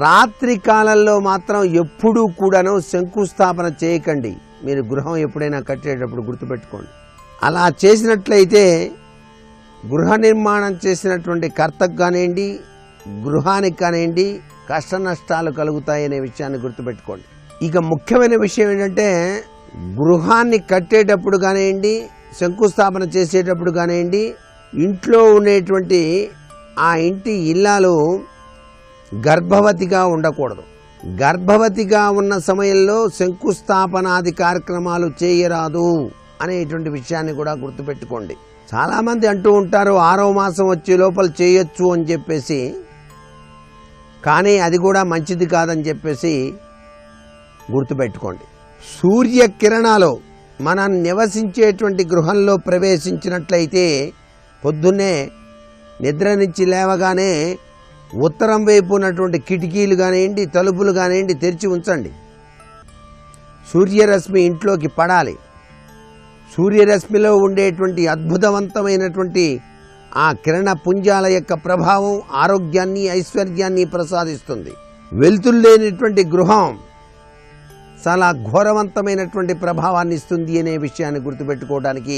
రాత్రి కాలంలో మాత్రం ఎప్పుడూ కూడాను శంకుస్థాపన చేయకండి. మీరు గృహం ఎప్పుడైనా కట్టేటప్పుడు గుర్తుపెట్టుకోండి. అలా చేసినట్లయితే గృహ నిర్మాణం చేసినటువంటి కర్తకు కానివ్వండి, గృహానికి కానివ్వండి కష్ట నష్టాలు కలుగుతాయనే విషయాన్ని గుర్తుపెట్టుకోండి. ఇక ముఖ్యమైన విషయం ఏంటంటే గృహాన్ని కట్టేటప్పుడు కానివ్వండి, శంకుస్థాపన చేసేటప్పుడు కానివ్వండి, ఇంట్లో ఉండేటువంటి ఆ ఇంటి ఇల్లాలు గర్భవతిగా ఉండకూడదు. గర్భవతిగా ఉన్న సమయంలో శంకుస్థాపనాది కార్యక్రమాలు చేయరాదు అనేటువంటి విషయాన్ని కూడా గుర్తుపెట్టుకోండి. చాలామంది అంటూ ఉంటారు 6వ మాసం వచ్చే లోపల చేయొచ్చు అని చెప్పేసి, కానీ అది కూడా మంచిది కాదని చెప్పేసి గుర్తుపెట్టుకోండి. సూర్యకిరణాలు మనం నివసించేటువంటి గృహంలో ప్రవేశించినట్లయితే పొద్దున్నే నిద్ర నుంచి లేవగానే ఉత్తరం వైపు ఉన్నటువంటి కిటికీలు కానివ్వండి, తలుపులు కానివ్వండి తెరిచి ఉంచండి. సూర్యరశ్మి ఇంట్లోకి పడాలి. సూర్యరశ్మిలో ఉండేటువంటి అద్భుతవంతమైనటువంటి ఆ కిరణ పుంజాల యొక్క ప్రభావం ఆరోగ్యాన్ని, ఐశ్వర్యాన్ని ప్రసాదిస్తుంది. వెలుతురు లేనిటువంటి గృహం చాలా ఘోరవంతమైనటువంటి ప్రభావాన్ని ఇస్తుంది అనే విషయాన్ని గుర్తుపెట్టుకోవడానికి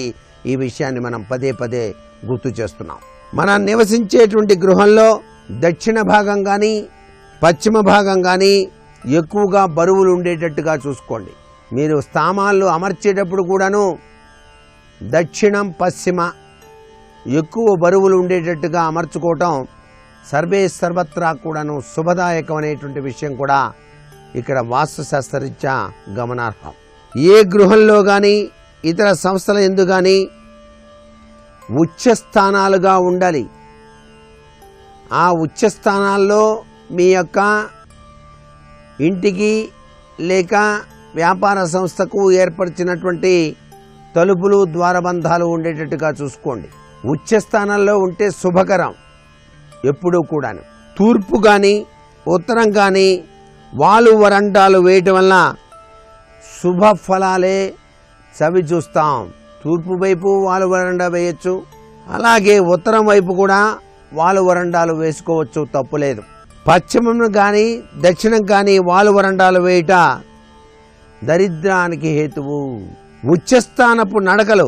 ఈ విషయాన్ని మనం పదే పదే గుర్తు చేస్తున్నాం. మనం నివసించేటువంటి గృహంలో దక్షిణ భాగం కానీ పశ్చిమ భాగం కానీ ఎక్కువగా బరువులు ఉండేటట్టుగా చూసుకోండి. మీరు స్థామాలు అమర్చేటప్పుడు కూడాను దక్షిణం పశ్చిమ ఎక్కువ బరువులు ఉండేటట్టుగా అమర్చుకోవటం సర్వే సర్వత్రా కూడాను శుభదాయకం అనేటువంటి విషయం కూడా ఇక్కడ వాస్తుశాస్త్రరీత్యా గమనార్హం. ఏ గృహంలో కానీ ఇతర సంస్థల యందు కానీ ఉచ్చస్థానాలుగా ఉండాలి. ఆ ఉచ్చస్థానాల్లో మీ యొక్క ఇంటికి లేక వ్యాపార సంస్థకు ఏర్పరిచినటువంటి తలుపులు, ద్వారబంధాలు ఉండేటట్టుగా చూసుకోండి. ఉచ్చస్థానాల్లో ఉంటే శుభకరం ఎప్పుడూ కూడాను. తూర్పు కానీ ఉత్తరం కానీ వాలు వరండాలు వేయటం వల్ల శుభ ఫలాలే చవి చూస్తాం. తూర్పు వైపు వాలు వరండా వేయచ్చు, అలాగే ఉత్తరం వైపు కూడా వాలు వరండాలు వేసుకోవచ్చు, తప్పులేదు. పశ్చిమం కానీ దక్షిణం కానీ వాలు వరండాలు వేయట దరిద్రానికి హేతువు. ఉచ్చస్థానపు నడకలు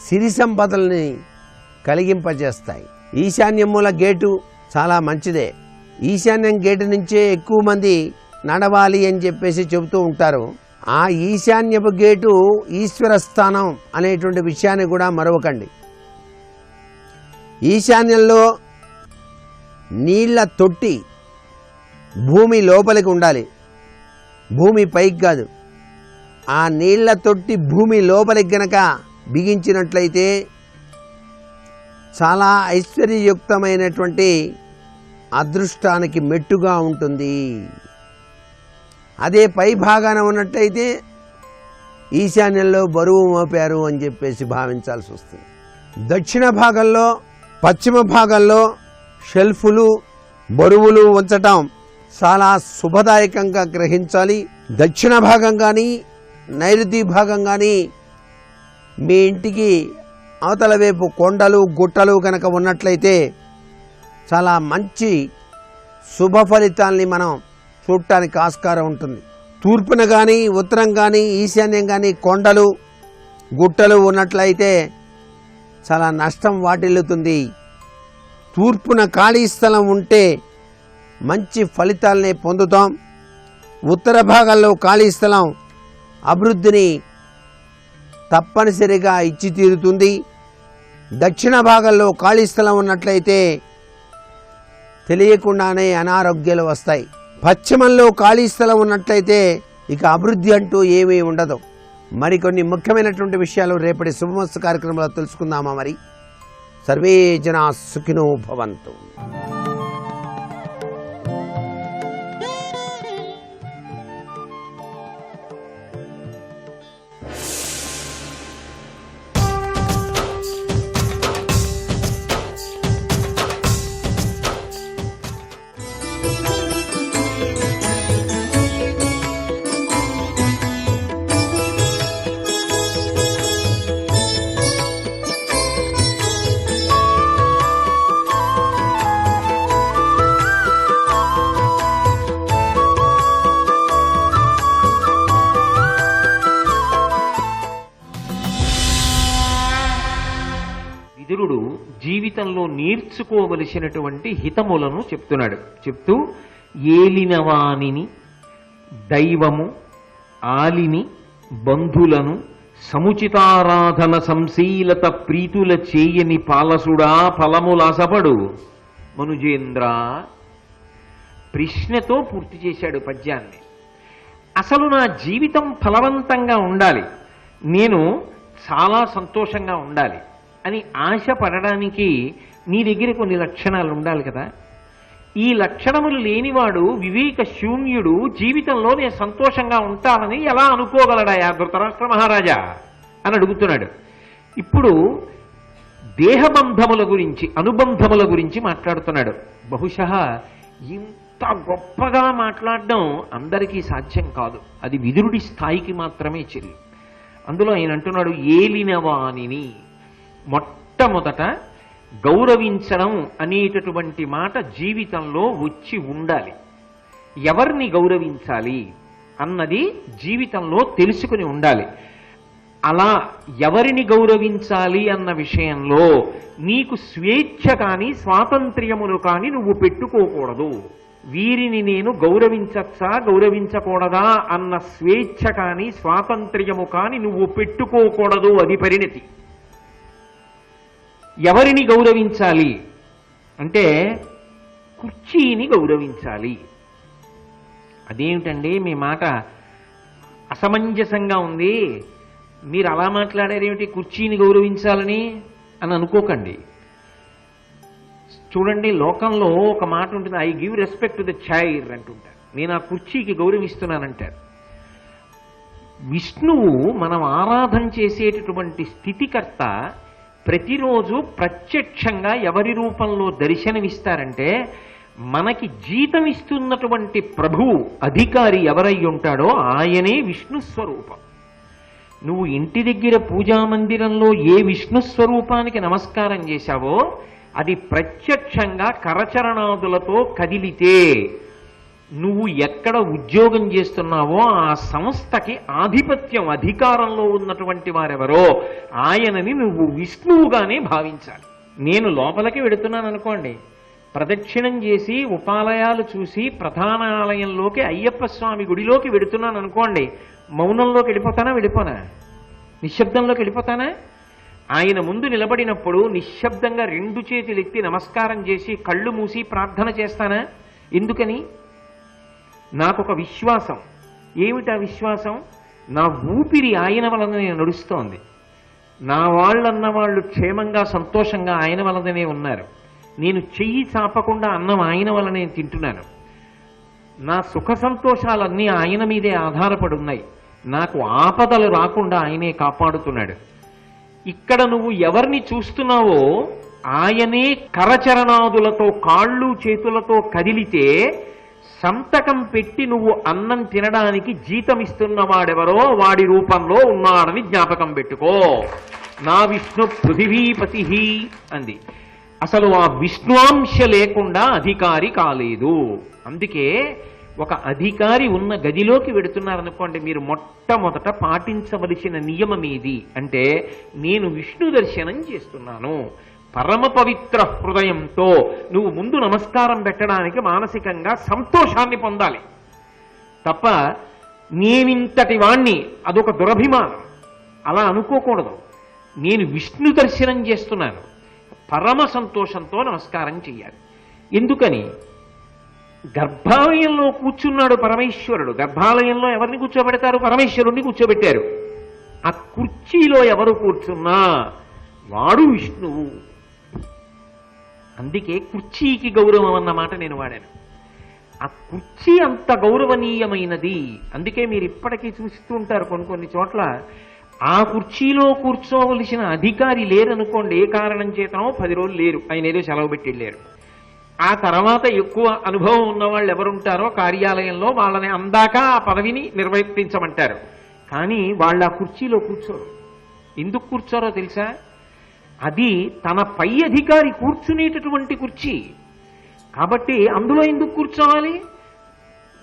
సిరి సంపదల్ని కలిగింపజేస్తాయి. ఈశాన్యం మూల గేటు చాలా మంచిదే. ఈశాన్యం గేటు నుంచే ఎక్కువ మంది నడవాలి అని చెప్పేసి చెబుతూ ఉంటారు. ఆ ఈశాన్యపు గేటు ఈశ్వర స్థానం అనేటువంటి విషయాన్ని కూడా మరవకండి. ఈశాన్యంలో నీళ్ల తొట్టి భూమి లోపలికి ఉండాలి, భూమి పైకి కాదు. ఆ నీళ్ల తొట్టి భూమి లోపలికి గనక బిగించినట్లయితే చాలా ఐశ్వర్యయుక్తమైనటువంటి అదృష్టానికి మెట్టుగా ఉంటుంది. అదే పై భాగాన ఉన్నట్టయితే ఈశాన్యంలో బరువు మోపారు అని చెప్పేసి భావించాల్సి వస్తుంది. దక్షిణ భాగంలో పశ్చిమ భాగంలో షెల్ఫులు, బరువులు ఉంచటం చాలా శుభదాయకంగా గ్రహించాలి. దక్షిణ భాగం కానీ నైరుతి భాగం కానీ మీ ఇంటికి అవతల వైపు కొండలు, గుట్టలు కనుక ఉన్నట్లయితే చాలా మంచి శుభ ఫలితాల్ని మనం చూడటానికి ఆస్కారం ఉంటుంది. తూర్పున కానీ ఉత్తరం కానీ ఈశాన్యం కానీ కొండలు, గుట్టలు ఉన్నట్లయితే చాలా నష్టం వాటిల్లుతుంది. తూర్పున ఖాళీ స్థలం ఉంటే మంచి ఫలితాలనే పొందుతాం. ఉత్తర భాగంలో ఖాళీ స్థలం అభివృద్ధిని తప్పనిసరిగా ఇచ్చి తీరుతుంది. దక్షిణ భాగంలో ఖాళీ స్థలం ఉన్నట్లయితే తెలియకుండానే అనారోగ్యాలు వస్తాయి. పశ్చిమంలో ఖాళీ స్థలం ఉన్నట్లయితే ఇక అభివృద్ధి అంటూ ఏమీ ఉండదు. మరికొన్ని ముఖ్యమైనటువంటి విషయాలు రేపటి శుభమస్తు కార్యక్రమంలో తెలుసుకుందామా? మరి సర్వే జనా సుఖినో భవంతు. జీవితంలో నేర్చుకోవలసినటువంటి హితములను చెప్తున్నాడు. చెప్తూ ఏలినవాణిని, దైవము, ఆలిని, బంధులను, సముచితారాధన సంశీలత ప్రీతుల చేయని పాలసుడా ఫలములాసపడు మనుజేంద్ర. ప్రశ్నతో పూర్తి చేశాడు పద్యాన్ని. అసలు నా జీవితం ఫలవంతంగా ఉండాలి, నేను చాలా సంతోషంగా ఉండాలి అని ఆశ పడడానికి నీ దగ్గర కొన్ని లక్షణాలు ఉండాలి కదా. ఈ లక్షణములు లేనివాడు వివేక శూన్యుడు జీవితంలో నేను సంతోషంగా ఉంటానని ఎలా అనుకోగలడాయా ధృతరాష్ట్ర మహారాజా అని అడుగుతున్నాడు. ఇప్పుడు దేహబంధముల గురించి, అనుబంధముల గురించి మాట్లాడుతున్నాడు. బహుశः ఇంత గొప్పగా మాట్లాడడం అందరికీ సాధ్యం కాదు, అది విదురుడి స్థాయికి మాత్రమే చెల్లి. అందులో ఆయన అంటున్నాడు, ఏలినవాణిని. మొట్టమొదట గౌరవించడం అనేటటువంటి మాట జీవితంలో వచ్చి ఉండాలి. ఎవరిని గౌరవించాలి అన్నది జీవితంలో తెలుసుకుని ఉండాలి. అలా ఎవరిని గౌరవించాలి అన్న విషయంలో నీకు స్వేచ్ఛ కానీ స్వాతంత్ర్యములు కానీ నువ్వు పెట్టుకోకూడదు. వీరిని నేను గౌరవించచ్చా గౌరవించకూడదా అన్న స్వేచ్ఛ కానీ స్వాతంత్ర్యము కానీ నువ్వు పెట్టుకోకూడదు, అది పరిణతి. ఎవరిని గౌరవించాలి అంటే కుర్చీని గౌరవించాలి. అదేమిటండి మీ మాట అసమంజసంగా ఉంది, మీరు అలా మాట్లాడారేమిటి కుర్చీని గౌరవించాలని అని అనుకోకండి. చూడండి, లోకంలో ఒక మాట ఉంటుంది, I give respect to the chair అంటుంటారు. నేను ఆ కుర్చీకి గౌరవిస్తున్నానంటారు. విష్ణువు మనం ఆరాధన చేసేటటువంటి స్థితికర్త ప్రతిరోజు ప్రత్యక్షంగా ఎవరి రూపంలో దర్శనమిస్తారంటే మనకి జీతం ఇస్తున్నటువంటి ప్రభువు అధికారి ఎవరై ఉంటాడో ఆయనే విష్ణు స్వరూపం. నువ్వు ఇంటి దగ్గర పూజా మందిరంలో ఏ విష్ణు స్వరూపానికి నమస్కారం చేశావో అది ప్రత్యక్షంగా కరచరణాదులతో కదిలితే నువ్వు ఎక్కడ ఉద్యోగం చేస్తున్నావో ఆ సంస్థకి ఆధిపత్యం, అధికారంలో ఉన్నటువంటి వారెవరో ఆయనని నువ్వు విష్ణువుగానే భావించాలి. నేను లోపలికి వెడుతున్నాను అనుకోండి, ప్రదక్షిణం చేసి ఉపాలయాలు చూసి ప్రధాన ఆలయంలోకి అయ్యప్ప స్వామి గుడిలోకి వెడుతున్నాను అనుకోండి, మౌనంలోకి వెళ్ళిపోనా? నిశ్శబ్దంలోకి వెళ్ళిపోతానా? ఆయన ముందు నిలబడినప్పుడు నిశ్శబ్దంగా రెండు చేతులు ఎత్తి నమస్కారం చేసి కళ్ళు మూసి ప్రార్థన చేస్తానా? ఎందుకని? నాకొక విశ్వాసం. ఏమిటా విశ్వాసం? నా ఊపిరి ఆయన వలననే నడుస్తోంది, నా వాళ్ళన్న వాళ్ళు క్షేమంగా సంతోషంగా ఆయన వలననే ఉన్నారు, నేను చెయ్యి చాపకుండా అన్నం ఆయన వలనే తింటున్నాను, నా సుఖ సంతోషాలన్నీ ఆయన మీదే ఆధారపడి ఉన్నాయి, నాకు ఆపదలు రాకుండా ఆయనే కాపాడుతున్నాడు. ఇక్కడ నువ్వు ఎవరిని చూస్తున్నావో ఆయనే కరచరణాదులతో కాళ్ళు చేతులతో కదిలితే సంతకం పెట్టి నువ్వు అన్నం తినడానికి జీతం ఇస్తున్నవాడెవరో వాడి రూపంలో ఉన్నాడని జ్ఞాపకం పెట్టుకో. నా విష్ణు పృథివీపతి అంది. అసలు ఆ విష్ణువాంశ లేకుండా అధికారి కాలేదు. అందుకే ఒక అధికారి ఉన్న గదిలోకి వెడుతున్నారనుకోండి, మీరు మొట్టమొదట పాటించవలసిన నియమం ఏది అంటే, నేను విష్ణు దర్శనం చేస్తున్నాను, పరమ పవిత్ర హృదయంతో నువ్వు ముందు నమస్కారం పెట్టడానికి మానసికంగా సంతోషాన్ని పొందాలి తప్ప నేనింతటి వాణ్ణి అదొక దురభిమానం అలా అనుకోకూడదు. నేను విష్ణు దర్శనం చేస్తున్నాను, పరమ సంతోషంతో నమస్కారం చెయ్యాలి. ఎందుకని? గర్భాలయంలో కూర్చున్నాడు పరమేశ్వరుడు. గర్భాలయంలో ఎవరిని కూర్చోబెడతారు? పరమేశ్వరుణ్ణి కూర్చోబెట్టారు. ఆ కుర్చీలో ఎవరు కూర్చున్నా వాడు విష్ణువు. అందుకే కుర్చీకి గౌరవం అన్న మాట నేను వాడాను. ఆ కుర్చీ అంత గౌరవనీయమైనది. అందుకే మీరు ఇప్పటికీ చూస్తూ ఉంటారు కొన్ని చోట్ల ఆ కుర్చీలో కూర్చోవలసిన అధికారి లేరనుకోండి, ఏ కారణం చేతనో 10 రోజులు లేరు, ఆయన ఏదో సెలవు పెట్టి వెళ్ళారు. ఆ తర్వాత ఎక్కువ అనుభవం ఉన్న వాళ్ళు ఎవరుంటారో కార్యాలయంలో వాళ్ళని అందాక ఆ పదవిని నిర్వర్తించమంటారు. కానీ వాళ్ళు ఆ కుర్చీలో కూర్చోరు. ఎందుకు కూర్చోరో తెలుసా? అది తన పై అధికారి కూర్చునేటటువంటి కుర్చీ కాబట్టి అందులో ఎందుకు కూర్చోవాలి?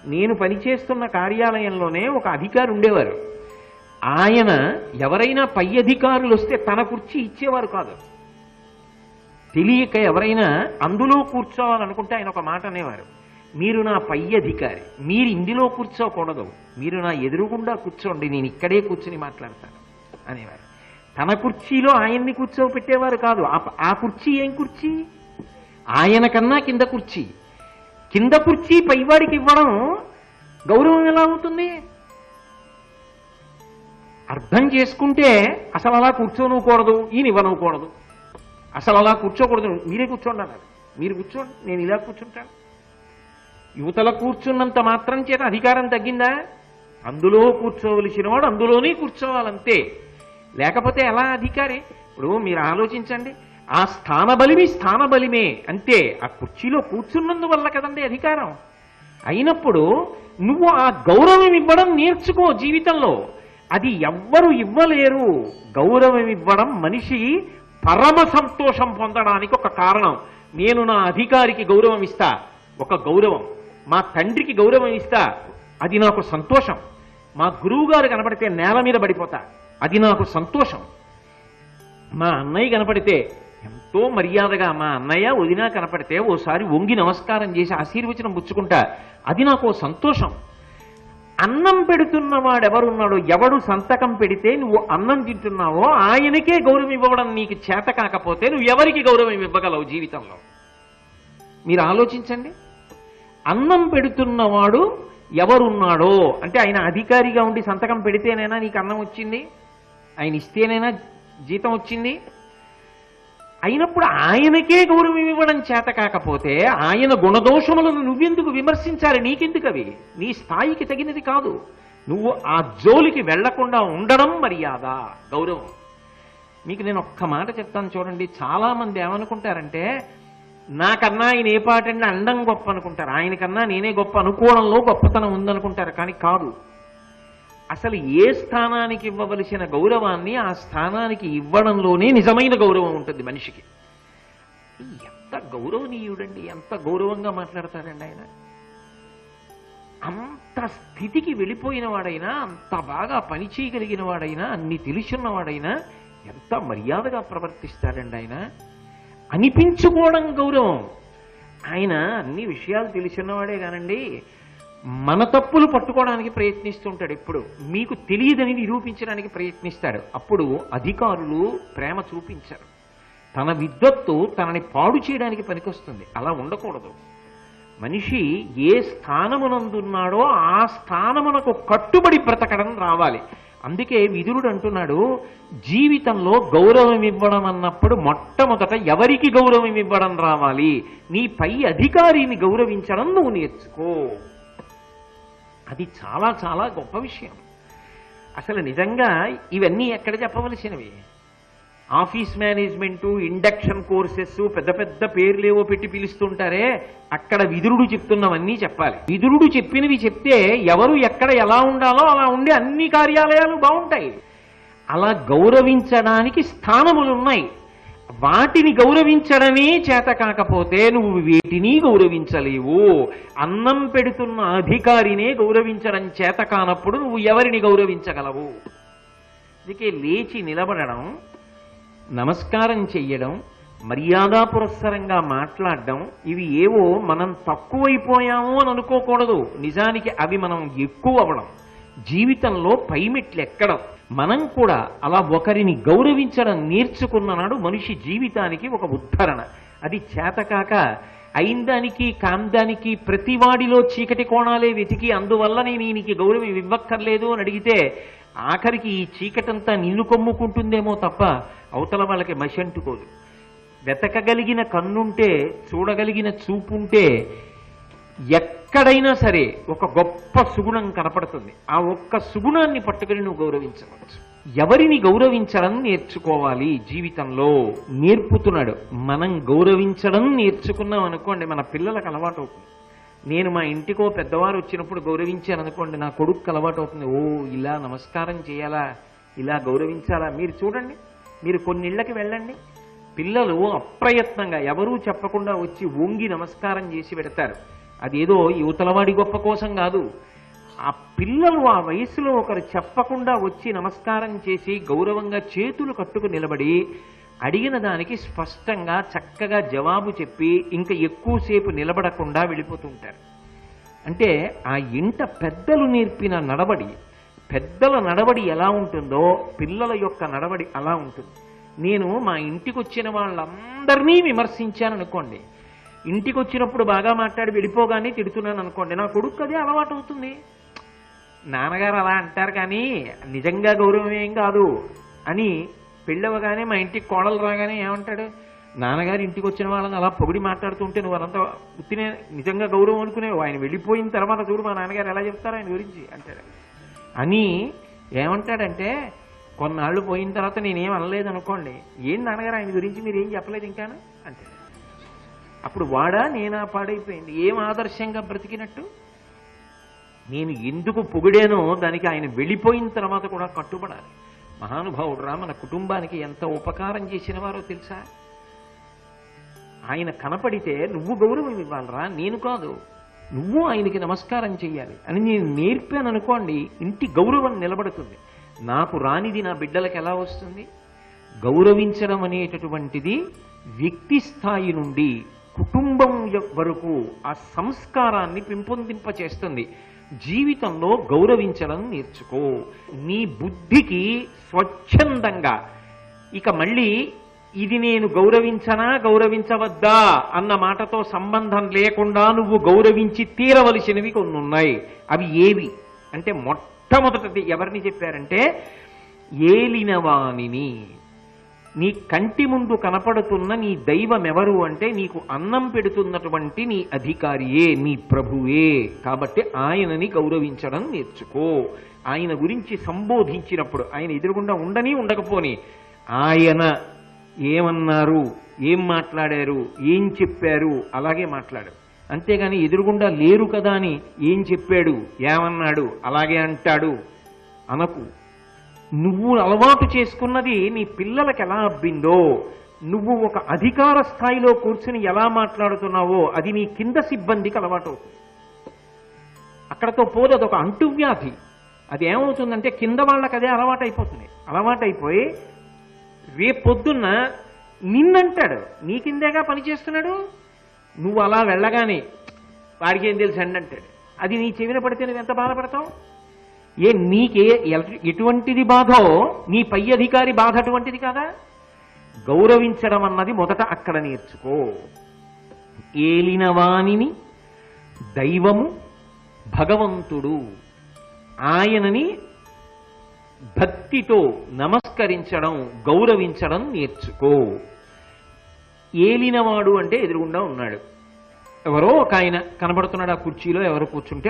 నేను పనిచేస్తున్న కార్యాలయంలోనే ఒక అధికారి ఉండేవారు. ఆయన ఎవరైనా పై అధికారులు వస్తే తన కుర్చీ ఇచ్చేవారు కాదు, తెలియక ఎవరైనా అందులో కూర్చోవాలనుకుంటే ఆయన ఒక మాట అనేవారు, మీరు నా పై అధికారి, మీరు ఇందులో కూర్చోకూడదు, మీరు నా ఎదురుగుండా కూర్చోండి, నేను ఇక్కడే కూర్చుని మాట్లాడతాను అనేవారు. తన కుర్చీలో ఆయన్ని కూర్చోబెట్టేవారు కాదు. ఆ కుర్చీ ఏం కుర్చీ? ఆయన కన్నా కింద కుర్చీ. కింద కుర్చీ పైవాడికి ఇవ్వడం గౌరవం ఎలా అవుతుంది? అర్థం చేసుకుంటే అసలు అలా కూర్చోనుకూడదు, ఈయన ఇవ్వనుకూడదు, అసలు అలా కూర్చోకూడదు, మీరే కూర్చోండి అన్నారు. మీరు కూర్చోండి, నేను ఇలా కూర్చుంటాను. యువతల కూర్చున్నంత మాత్రం చేత అధికారం తగ్గిందా? అందులో కూర్చోవలసిన వాడు అందులోనే కూర్చోవాలంతే. లేకపోతే ఎలా అధికారి? ఇప్పుడు మీరు ఆలోచించండి, ఆ స్థానబలిమే అంతే. ఆ కుర్చీలో కూర్చున్నందువల్ల కదండి అధికారం. అయినప్పుడు నువ్వు ఆ గౌరవం ఇవ్వడం నేర్చుకో జీవితంలో. అది ఎవ్వరు ఇవ్వలేరు. గౌరవం ఇవ్వడం మనిషి పరమ సంతోషం పొందడానికి ఒక కారణం. నేను నా అధికారికి గౌరవం ఇస్తా, ఒక గౌరవం. మా తండ్రికి గౌరవం ఇస్తా, అది నాకు సంతోషం. మా గురువు గారు కనపడితే నేల మీద పడిపోతా, అది నాకు సంతోషం. మా అన్నయ్య కనపడితే ఎంతో మర్యాదగా మా అన్నయ్య వదిన కనపడితే ఓసారి వంగి నమస్కారం చేసి ఆశీర్వచనం పుచ్చుకుంటా, అది నాకు సంతోషం. అన్నం పెడుతున్నవాడెవరున్నాడో, ఎవడు సంతకం పెడితే నువ్వు అన్నం తింటున్నావో ఆయనకే గౌరవం ఇవ్వడం నీకు చేత కాకపోతే నువ్వు ఎవరికి గౌరవం ఇవ్వగలవు జీవితంలో? మీరు ఆలోచించండి. అన్నం పెడుతున్నవాడు ఎవరున్నాడో అంటే ఆయన అధికారిగా ఉండి సంతకం పెడితేనైనా నీకు అన్నం వచ్చింది, ఆయన ఇస్తేనైనా జీతం వచ్చింది. అయినప్పుడు ఆయనకే గౌరవం ఇవ్వడం చేత కాకపోతే ఆయన గుణదోషములను నువ్వెందుకు విమర్శించాలి? నీకెందుకు అవి? నీ స్థాయికి తగినది కాదు. నువ్వు ఆ జోలికి వెళ్లకుండా ఉండడం మర్యాద, గౌరవం. మీకు నేను ఒక్క మాట చెప్తాను చూడండి. చాలా మంది ఏమనుకుంటారంటే, నాకన్నా ఆయన ఏ పాటండి అండం గొప్ప అనుకుంటారు, ఆయనకన్నా నేనే గొప్ప అనుకోవడంలో గొప్పతనం ఉందనుకుంటారు. కానీ కాదు. అసలు ఏ స్థానానికి ఇవ్వవలసిన గౌరవాన్ని ఆ స్థానానికి ఇవ్వడంలోనే నిజమైన గౌరవం ఉంటుంది మనిషికి. ఎంత గౌరవనీయుడండి, ఎంత గౌరవంగా మాట్లాడతారండి ఆయన. అంత స్థితికి వెళ్ళిపోయిన వాడైనా, అంత బాగా పని చేయగలిగిన వాడైనా, అన్ని తెలుసున్నవాడైనా ఎంత మర్యాదగా ప్రవర్తిస్తారండి ఆయన. అనిపించుకోవడం గౌరవం. ఆయన అన్ని విషయాలు తెలిసిన్నవాడే కానండి, మన తప్పులు పట్టుకోవడానికి ప్రయత్నిస్తుంటాడు. ఎప్పుడు మీకు తెలియదని నిరూపించడానికి ప్రయత్నిస్తాడు. అప్పుడు అధికారులు ప్రేమ చూపించారు. తన విద్వత్తు తనని పాడు చేయడానికి పనికొస్తుంది. అలా ఉండకూడదు. మనిషి ఏ స్థానమునందున్నాడో ఆ స్థానమునకు కట్టుబడి బ్రతకడం రావాలి. అందుకే విదురుడు అంటున్నాడు, జీవితంలో గౌరవం ఇవ్వడం అన్నప్పుడు మొట్టమొదట ఎవరికి గౌరవం ఇవ్వడం రావాలి? నీ పై అధికారిని గౌరవించడం నువ్వు నేర్చుకో. అది చాలా చాలా గొప్ప విషయం. అసలు నిజంగా ఇవన్నీ ఎక్కడ చెప్పవలసినవి? ఆఫీస్ మేనేజ్మెంటు, ఇండక్షన్ కోర్సెస్, పెద్ద పెద్ద పేర్లేవో పెట్టి పిలుస్తుంటారే, అక్కడ విదురుడు చెప్తున్నవన్నీ చెప్పాలి. విదురుడు చెప్పినవి చెప్తే ఎవరు ఎక్కడ ఎలా ఉండాలో అలా ఉండి అన్ని కార్యాలయాలు బాగుంటాయి. అలా గౌరవించడానికి స్థానములున్నాయి. వాటిని గౌరవించడమే చేత కాకపోతే నువ్వు వీటిని గౌరవించలేవు. అన్నం పెడుతున్న అధికారినే గౌరవించడం చేత కానప్పుడు నువ్వు ఎవరిని గౌరవించగలవు? అందుకే లేచి నిలబడడం, నమస్కారం చెయ్యడం, మర్యాదా పురస్సరంగా మాట్లాడడం, ఇవి ఏవో మనం తక్కువైపోయాము అని అనుకోకూడదు. నిజానికి అవి మనం ఎక్కువ అవ్వడం, జీవితంలో పైమెట్లు ఎక్కడం. మనం కూడా అలా ఒకరిని గౌరవించడం నేర్చుకున్ననాడు మనిషి జీవితానికి ఒక ఉద్ధరణ. అది చేతకాక అయిందానికి కాందానికి ప్రతివాడిలో చీకటి కోణాలే వెతికి అందువల్ల నేను ఈయనకి గౌరవం ఇవ్వక్కర్లేదు అని అడిగితే ఆఖరికి ఈ చీకటంతా నిన్ను కొమ్ముకుంటుందేమో తప్ప అవతల వాళ్ళకి మసి అంటుకోదు. వెతకగలిగిన కన్నుంటే, చూడగలిగిన చూపుంటే ఎక్కడైనా సరే ఒక గొప్ప సుగుణం కనపడుతుంది. ఆ ఒక్క సుగుణాన్ని పట్టుకుని నువ్వు గౌరవించవచ్చు. ఎవరిని గౌరవించడం నేర్చుకోవాలి జీవితంలో నేర్పుతున్నాడు. మనం గౌరవించడం నేర్చుకున్నాం అనుకోండి, మన పిల్లలకు అలవాటు అవుతుంది. నేను మా ఇంటికో పెద్దవారు వచ్చినప్పుడు గౌరవించాను అనుకోండి, నా కొడుకు అలవాటు అవుతుంది. ఓ, ఇలా నమస్కారం చేయాలా, ఇలా గౌరవించాలా. మీరు చూడండి, మీరు కొన్నిళ్ళకి వెళ్ళండి, పిల్లలు అప్రయత్నంగా ఎవరూ చెప్పకుండా వచ్చి వంగి నమస్కారం చేసి పెడతారు. అదేదో యువతలవాడి గొప్ప కోసం కాదు. ఆ పిల్లలు ఆ వయసులో ఒకరు చెప్పకుండా వచ్చి నమస్కారం చేసి గౌరవంగా చేతులు కట్టుకు నిలబడి అడిగిన దానికి స్పష్టంగా చక్కగా జవాబు చెప్పి ఇంకా ఎక్కువసేపు నిలబడకుండా వెళ్ళిపోతుంటారు. అంటే ఆ ఇంట పెద్దలు నేర్పిన నడవడి, పెద్దల నడవడి ఎలా ఉంటుందో పిల్లల యొక్క నడవడి అలా ఉంటుంది. నేను మా ఇంటికి వచ్చిన వాళ్ళందరినీ విమర్శించాను అనుకోండి, ఇంటికి వచ్చినప్పుడు బాగా మాట్లాడి వెళ్ళిపోగానే తిడుతున్నాను అనుకోండి, నా కొడుకు అదే అలవాటు అవుతుంది. నాన్నగారు అలా అంటారు కానీ నిజంగా గౌరవం ఏం కాదు అని పెళ్ళవగానే మా ఇంటికి కోడలు రాగానే ఏమంటాడు, నాన్నగారు ఇంటికి వచ్చిన వాళ్ళని అలా పొగిడి మాట్లాడుతుంటే నువ్వు అదంతా ఉత్తినే నిజంగా గౌరవం అనుకునేవు, ఆయన వెళ్ళిపోయిన తర్వాత చూడు మా నాన్నగారు ఎలా చెప్తారు ఆయన గురించి అంటాడు. అని ఏమంటాడంటే కొన్నాళ్ళు పోయిన తర్వాత నేనేం అనలేదు అనుకోండి, ఏం నాన్నగారు ఆయన గురించి మీరు ఏం చెప్పలేదు ఇంకాను అంటాడు. అప్పుడు వాడా నేనా పాడైపోయింది, ఏం ఆదర్శంగా బ్రతికినట్టు. నేను ఎందుకు పొగిడానో దానికి ఆయన వెళ్ళిపోయిన తర్వాత కూడా కట్టుబడాలి. మహానుభావుడురా, మన కుటుంబానికి ఎంత ఉపకారం చేసిన వారో తెలుసా. ఆయన కనపడితే నువ్వు గౌరవం ఇవ్వాలరా, నేను కాదు, నువ్వు ఆయనకి నమస్కారం చెయ్యాలి అని నేను నేర్పాను అనుకోండి, ఇంటి గౌరవం నిలబడుతుంది. నాకు రానిది నా బిడ్డలకు ఎలా వస్తుంది? గౌరవించడం అనేటటువంటిది వ్యక్తి స్థాయి నుండి కుటుంబం వరకు ఆ సంస్కారాన్ని పెంపొందింపచేస్తుంది. జీవితంలో గౌరవించడం నేర్చుకో. నీ బుద్ధికి స్వచ్ఛందంగా ఇక మళ్ళీ ఇది నేను గౌరవించనా గౌరవించవద్దా అన్న మాటతో సంబంధం లేకుండా నువ్వు గౌరవించి తీరవలసినవి కొన్ని ఉన్నాయి. అవి ఏవి అంటే, మొట్టమొదటిది ఎవరిని చెప్పారంటే, ఏలినవాణిని. నీ కంటి ముందు కనపడుతున్న నీ దైవం ఎవరు అంటే, నీకు అన్నం పెడుతున్నటువంటి నీ అధికారియే, నీ ప్రభువే. కాబట్టి ఆయనని గౌరవించడం నేర్చుకో. ఆయన గురించి సంబోధించినప్పుడు ఆయన ఎదురుగుండా ఉండని ఉండకపోని ఆయన ఏమన్నారు, ఏం మాట్లాడారు, ఏం చెప్పారు అలాగే మాట్లాడు. అంతేగాని ఎదురుగుండా లేరు కదా అని ఏం చెప్పాడు, ఏమన్నాడు అలాగే అంటాడు అనకు. నువ్వు అలవాటు చేసుకున్నది నీ పిల్లలకి ఎలా అబ్బిందో, నువ్వు ఒక అధికార స్థాయిలో కూర్చుని ఎలా మాట్లాడుతున్నావో అది నీ కింద సిబ్బందికి అలవాటు అవుతుంది. అక్కడతో పోదు, అదొక అంటువ్యాధి. అది ఏమవుతుందంటే కింద వాళ్ళకి అదే అలవాటైపోతుంది. అలవాటైపోయి రేపొద్దున్న నిన్నంటాడు, నీ కిందేగా పనిచేస్తున్నాడు, నువ్వు అలా వెళ్ళగానే వాడికి ఏం తెలుసు అండి అంటాడు. అది నీ చెవిన పడితే నువ్వు ఎంత బాధపడతావు? నీకే ఎటువంటిది బాధో నీ పై అధికారి బాధ అటువంటిది కాదా? గౌరవించడం అన్నది మొదట అక్కడ నేర్చుకో. ఏలినవాణిని దైవము భగవంతుడు, ఆయనని భక్తితో నమస్కరించడం గౌరవించడం నేర్చుకో. ఏలినవాడు అంటే ఎదురుగుండా ఉన్నాడు, ఎవరో ఒక ఆయన కనబడుతున్నాడు, ఆ కుర్చీలో ఎవరు కూర్చుంటే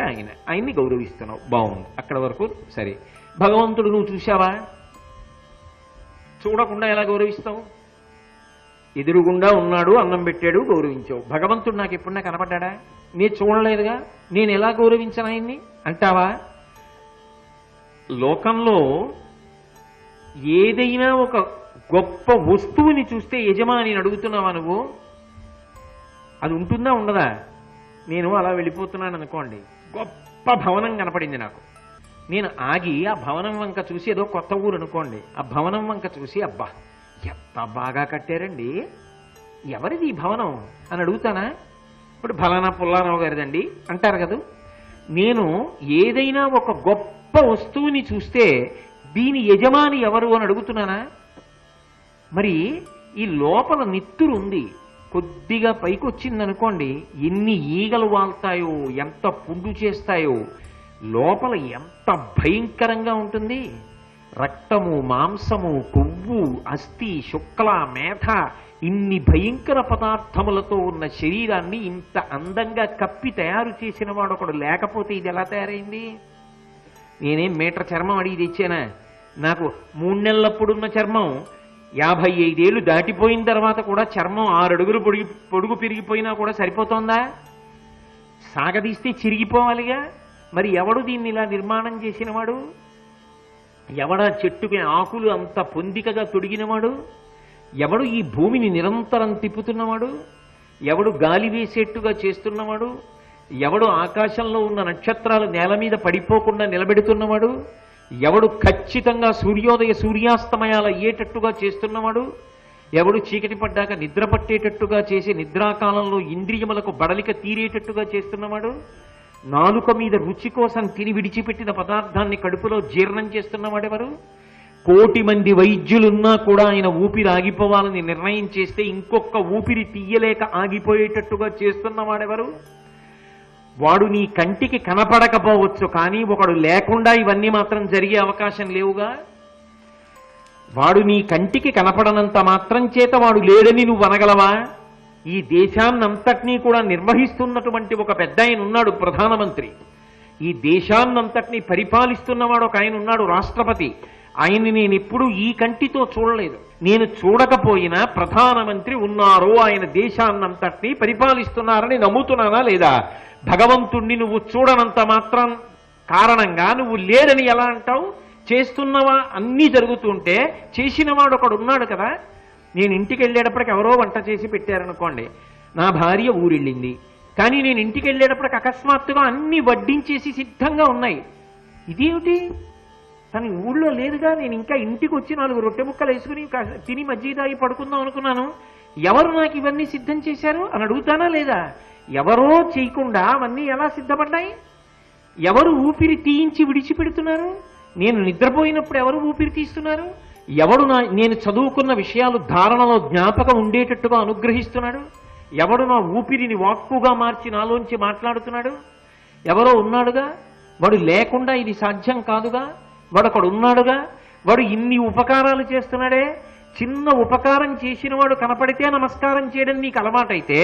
ఆయన్ని గౌరవిస్తున్నావు, బాగుంది, అక్కడ వరకు సరే. భగవంతుడు నువ్వు చూశావా? చూడకుండా ఎలా గౌరవిస్తావు? ఎదురుగుండా ఉన్నాడు, అన్నం పెట్టాడు, గౌరవించావు. భగవంతుడు నాకు ఎప్పుడన్నా కనపడ్డా? నేను చూడలేదుగా, నేను ఎలా గౌరవించను ఆయన్ని అంటావా? లోకంలో ఏదైనా ఒక గొప్ప వస్తువుని చూస్తే యజమాని అడుగుతున్నావా నువ్వు? అది ఉంటుందా ఉండదా? నేను అలా వెళ్ళిపోతున్నాను అనుకోండి, గొప్ప భవనం కనపడింది నాకు, నేను ఆగి ఆ భవనం వంక చూసి, ఏదో కొత్త ఊరు అనుకోండి, ఆ భవనం వంక చూసి అబ్బా ఎంత బాగా కట్టారండి, ఎవరిది ఈ భవనం అని అడుగుతానా? ఇప్పుడు ఫలానా పుల్లారావు గారిదండి అంటారు కదా. నేను ఏదైనా ఒక గొప్ప వస్తువుని చూస్తే దీని యజమాని ఎవరు అని అడుగుతున్నానా? మరి ఈ లోపల నిత్తురు ఉంది, కొద్దిగా పైకి వచ్చిందనుకోండి, ఎన్ని ఈగలు వాళ్తాయో, ఎంత పుండు చేస్తాయో, లోపల ఎంత భయంకరంగా ఉంటుంది. రక్తము, మాంసము, కొవ్వు, అస్థి, శుక్ల, మేధ, ఇన్ని భయంకర పదార్థములతో ఉన్న శరీరాన్ని ఇంత అందంగా కప్పి తయారు చేసిన వాడు ఒకడు లేకపోతే ఇది ఎలా తయారైంది? నేనేం మీటర్ చర్మం అడిగి తెచ్చానా? నాకు 3 నెలలప్పుడున్న చర్మం 55 ఏళ్ళు దాటిపోయిన తర్వాత కూడా చర్మం 6 అడుగులు పొడుగు పెరిగిపోయినా కూడా సరిపోతోందా? సాగదీస్తే చిరిగిపోవాలిగా. మరి ఎవడు దీన్ని ఇలా నిర్మాణం చేసినవాడు? ఎవడా చెట్టుకి ఆకులు అంత పొందికగా తొడిగినవాడు? ఎవడు ఈ భూమిని నిరంతరం తిప్పుతున్నవాడు? ఎవడు గాలి వేసేట్టుగా చేస్తున్నవాడు? ఎవడు ఆకాశంలో ఉన్న నక్షత్రాలు నేల మీద పడిపోకుండా నిలబెడుతున్నవాడు? ఎవడు ఖచ్చితంగా సూర్యోదయ సూర్యాస్తమయాలు అయ్యేటట్టుగా చేస్తున్నవాడు? ఎవడు చీకటి పడ్డాక నిద్ర పట్టేటట్టుగా చేసి నిద్రాకాలంలో ఇంద్రియములకు బడలిక తీరేటట్టుగా చేస్తున్నవాడు, నాలుక మీద రుచి కోసం తిని విడిచిపెట్టిన పదార్థాన్ని కడుపులో జీర్ణం చేస్తున్నవాడెవరు? 1,000,000 మంది వైద్యులున్నా కూడా ఆయన ఊపిరి ఆగిపోవాలని నిర్ణయం చేస్తే ఇంకొక ఊపిరి తీయలేక ఆగిపోయేటట్టుగా చేస్తున్నవాడెవరు? వాడు నీ కంటికి కనపడకపోవచ్చు, కానీ ఒకడు లేకుండా ఇవన్నీ మాత్రం జరిగే అవకాశం లేవుగా. వాడు నీ కంటికి కనపడనంత మాత్రం చేత వాడు లేడని నువ్వు అనగలవా? ఈ దేశాన్నంతటినీ కూడా నిర్వహిస్తున్నటువంటి ఒక పెద్ద ఆయన ఉన్నాడు, ప్రధానమంత్రి. ఈ దేశాన్నంతటినీ పరిపాలిస్తున్నవాడు ఒక ఆయన ఉన్నాడు, రాష్ట్రపతి. ఆయన్ని నేను ఎప్పుడూ ఈ కంటితో చూడలేదు. నేను చూడకపోయినా ప్రధానమంత్రి ఉన్నారు, ఆయన దేశాన్నంతటినీ పరిపాలిస్తున్నారని నమ్ముతున్నానా లేదా? భగవంతుణ్ణి నువ్వు చూడనంత మాత్రం కారణంగా నువ్వు లేడని ఎలా అంటావు? చేస్తున్నవా అన్నీ జరుగుతుంటే చేసినవాడు ఒకడు ఉన్నాడు కదా. నేను ఇంటికి వెళ్ళేటప్పటికి ఎవరో వంట చేసి పెట్టారనుకోండి, నా భార్య ఊరెళ్ళింది, కానీ నేను ఇంటికి వెళ్ళేటప్పటికి అకస్మాత్తుగా అన్ని వడ్డించేసి సిద్ధంగా ఉన్నాయి. ఇదేమిటి? తను ఊళ్ళో లేదుగా, నేను ఇంకా ఇంటికి వచ్చి 4 రొట్టె ముక్కలు వేసుకుని తిని మజ్జిగ తాగి పడుకుందాం అనుకున్నాను. ఎవరు నాకు ఇవన్నీ సిద్ధం చేశారు అని అడుగుతానా లేదా? ఎవరో చేయకుండా అవన్నీ ఎలా సిద్ధపడ్డాయి? ఎవరు ఊపిరి తీయించి విడిచిపెడుతున్నారు? నేను నిద్రపోయినప్పుడు ఎవరు ఊపిరి తీస్తున్నారు? ఎవడు నేను చదువుకున్న విషయాలు ధారణలో జ్ఞాపకం ఉండేటట్టుగా అనుగ్రహిస్తున్నాడు? ఎవడు నా ఊపిరిని వాక్కుగా మార్చి నాలోంచి మాట్లాడుతున్నాడు? ఎవరో ఉన్నాడుగా. వాడు లేకుండా ఇది సాధ్యం కాదుగా. వాడొకడు ఉన్నాడుగా. వాడు ఇన్ని ఉపకారాలు చేస్తున్నాడే. చిన్న ఉపకారం చేసిన వాడు కనపడితే నమస్కారం చేయడం నీకు అలవాటైతే,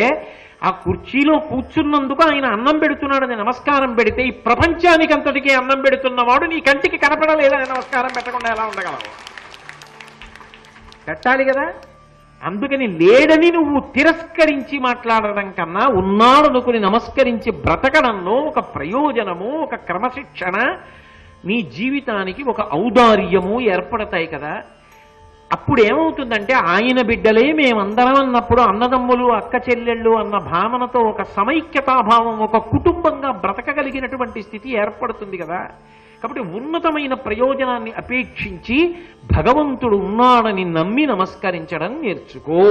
ఆ కుర్చీలో కూర్చున్నందుకు ఆయన అన్నం పెడుతున్నాడని నమస్కారం పెడితే, ఈ ప్రపంచానికి అంతటికీ అన్నం పెడుతున్నవాడు నీ కంటికి కనపడలేదని నమస్కారం పెట్టకుండా ఎలా ఉండగలవు? పెట్టాలి కదా. అందుకని లేడని నువ్వు తిరస్కరించి మాట్లాడడం కన్నా ఉన్నాడనుకుని నమస్కరించి బ్రతకడంలో ఒక ప్రయోజనము, ఒక క్రమశిక్షణ, నీ జీవితానికి ఒక ఔదార్యము ఏర్పడతాయి కదా. అప్పుడు ఏమవుతుందంటే ఆయన బిడ్డలే మేమందరం అన్నప్పుడు అన్నదమ్ములు అక్క చెల్లెళ్ళు అన్న భావనతో ఒక సమైక్యతాభావం, ఒక కుటుంబంగా బ్రతకగలిగినటువంటి స్థితి ఏర్పడుతుంది కదా. కాబట్టి ఉన్నతమైన ప్రయోజనాన్ని అపేక్షించి భగవంతుడు ఉన్నాడని నమ్మి నమస్కరించడం నేర్చుకో.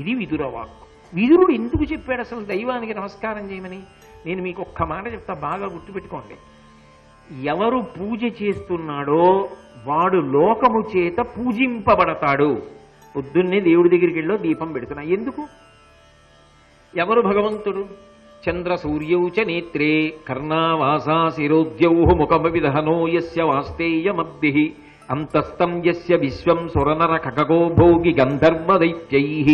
ఇది విదుర వాక్కు. విదురుడు ఎందుకు చెప్పాడు అసలు దైవానికి నమస్కారం చేయమని? నేను మీకు ఒక్క మాట చెప్తా, బాగా గుర్తుపెట్టుకోండి. ఎవరు పూజ చేస్తున్నాడో వాడు లోకము చేత పూజింపబడతాడు. పొద్దున్నే దేవుడి దగ్గరికి వెళ్ళో దీపం పెడుతున్నా. ఎందుకు? ఎవరు భగవంతుడు? చంద్ర సూర్యౌ చ నేత్రే కర్ణావాసా శిరోద్యౌ ముఖమవిదహనో యస్య వాస్తేయమబ్ధిః అంతస్తం యస్య విశ్వం సురనర ఖగో భోగి గంధర్వ దైత్యైః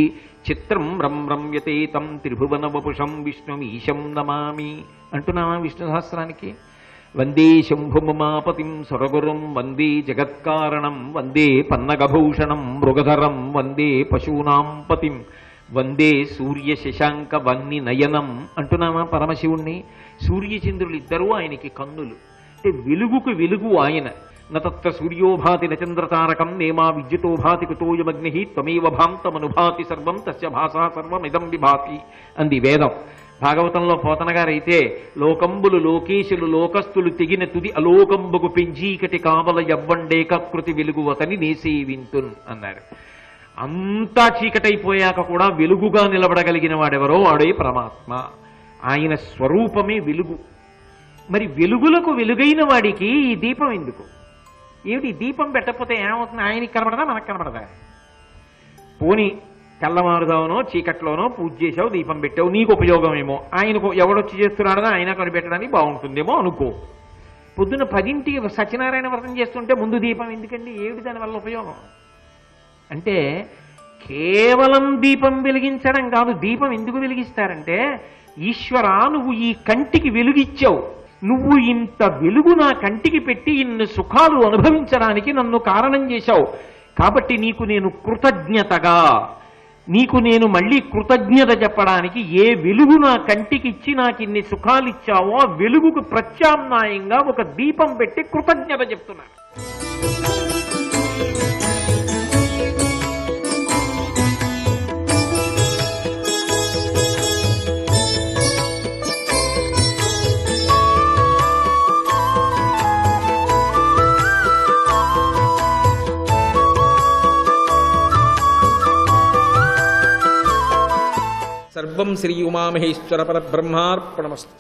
చిత్రం రమ్యతే తం త్రిభువన వపుషం విష్ణుమీశం నమామి అంటున్నామా విష్ణు సహస్రానికి? వందే శంభుమమాపతిం సురగురుం వందే జగత్కారణం వందే పన్నగభూషణం మృగధరం వందే పశూనాం పతిం వందే సూర్య శశాంక వన్ని నయనం అంటున్నామా పరమశివుణ్ణి? సూర్యచంద్రులు ఇద్దరూ ఆయనకి కన్నులు. అంటే వెలుగుకు వెలుగు ఆయన. నతత్ర సూర్యోభాతి నచంద్రతారకం నేమా విద్యుతో భాతి కుతోయమగ్ని త్వమేవ భాంతమనుభాతి సర్వం తస్య భాషా సర్వమిదం విభాతి అంది వేదం. భాగవతంలో పోతన గారైతే లోకంబులు లోకేశులు లోకస్తులు తెగిన తుది అలోకంబుకు పెంజీకటి కావల యవ్వండేకృతి వెలుగువతని నేసేవింతున్ అన్నారు. అంతా చీకటైపోయాక కూడా వెలుగుగా నిలబడగలిగిన వాడెవరో వాడే పరమాత్మ. ఆయన స్వరూపమే వెలుగు. మరి వెలుగులకు వెలుగైన వాడికి ఈ దీపం ఎందుకు? ఏమిటి దీపం పెట్టకపోతే ఏమవుతుంది? ఆయనకి కనబడదా మనకు కనబడదా? పోనీ తెల్లవారుదావునో చీకట్లోనో పూజ చేసావు, దీపం పెట్టావు, నీకు ఉపయోగమేమో, ఆయనకు ఎవడొచ్చి చేస్తున్నాడో ఆయన కనిపెట్టడానికి బాగుంటుందేమో అనుకో. పొద్దున్న 10ంటికి సత్యనారాయణ వ్రతం చేస్తుంటే ముందు దీపం ఎందుకండి? ఏమిటి దానివల్ల ఉపయోగం? అంటే కేవలం దీపం వెలిగించడం కాదు. దీపం ఎందుకు వెలిగిస్తారంటే, ఈశ్వరా నువ్వు ఈ కంటికి వెలుగిచ్చావు, నువ్వు ఇంత వెలుగు నా కంటికి పెట్టి ఇన్ని సుఖాలు అనుభవించడానికి నన్ను కారణం చేశావు, కాబట్టి నీకు నేను కృతజ్ఞతగా, నీకు నేను మళ్ళీ కృతజ్ఞత చెప్పడానికి ఏ వెలుగు నా కంటికి ఇచ్చి నాకు ఇన్ని సుఖాలు ఇచ్చావో ఆ వెలుగుకు ప్రత్యామ్నాయంగా ఒక దీపం పెట్టి కృతజ్ఞత చెప్తున్నాను. సర్వం శ్రీ ఉమామహేశ్వర పరబ్రహ్మార్పణమస్తు.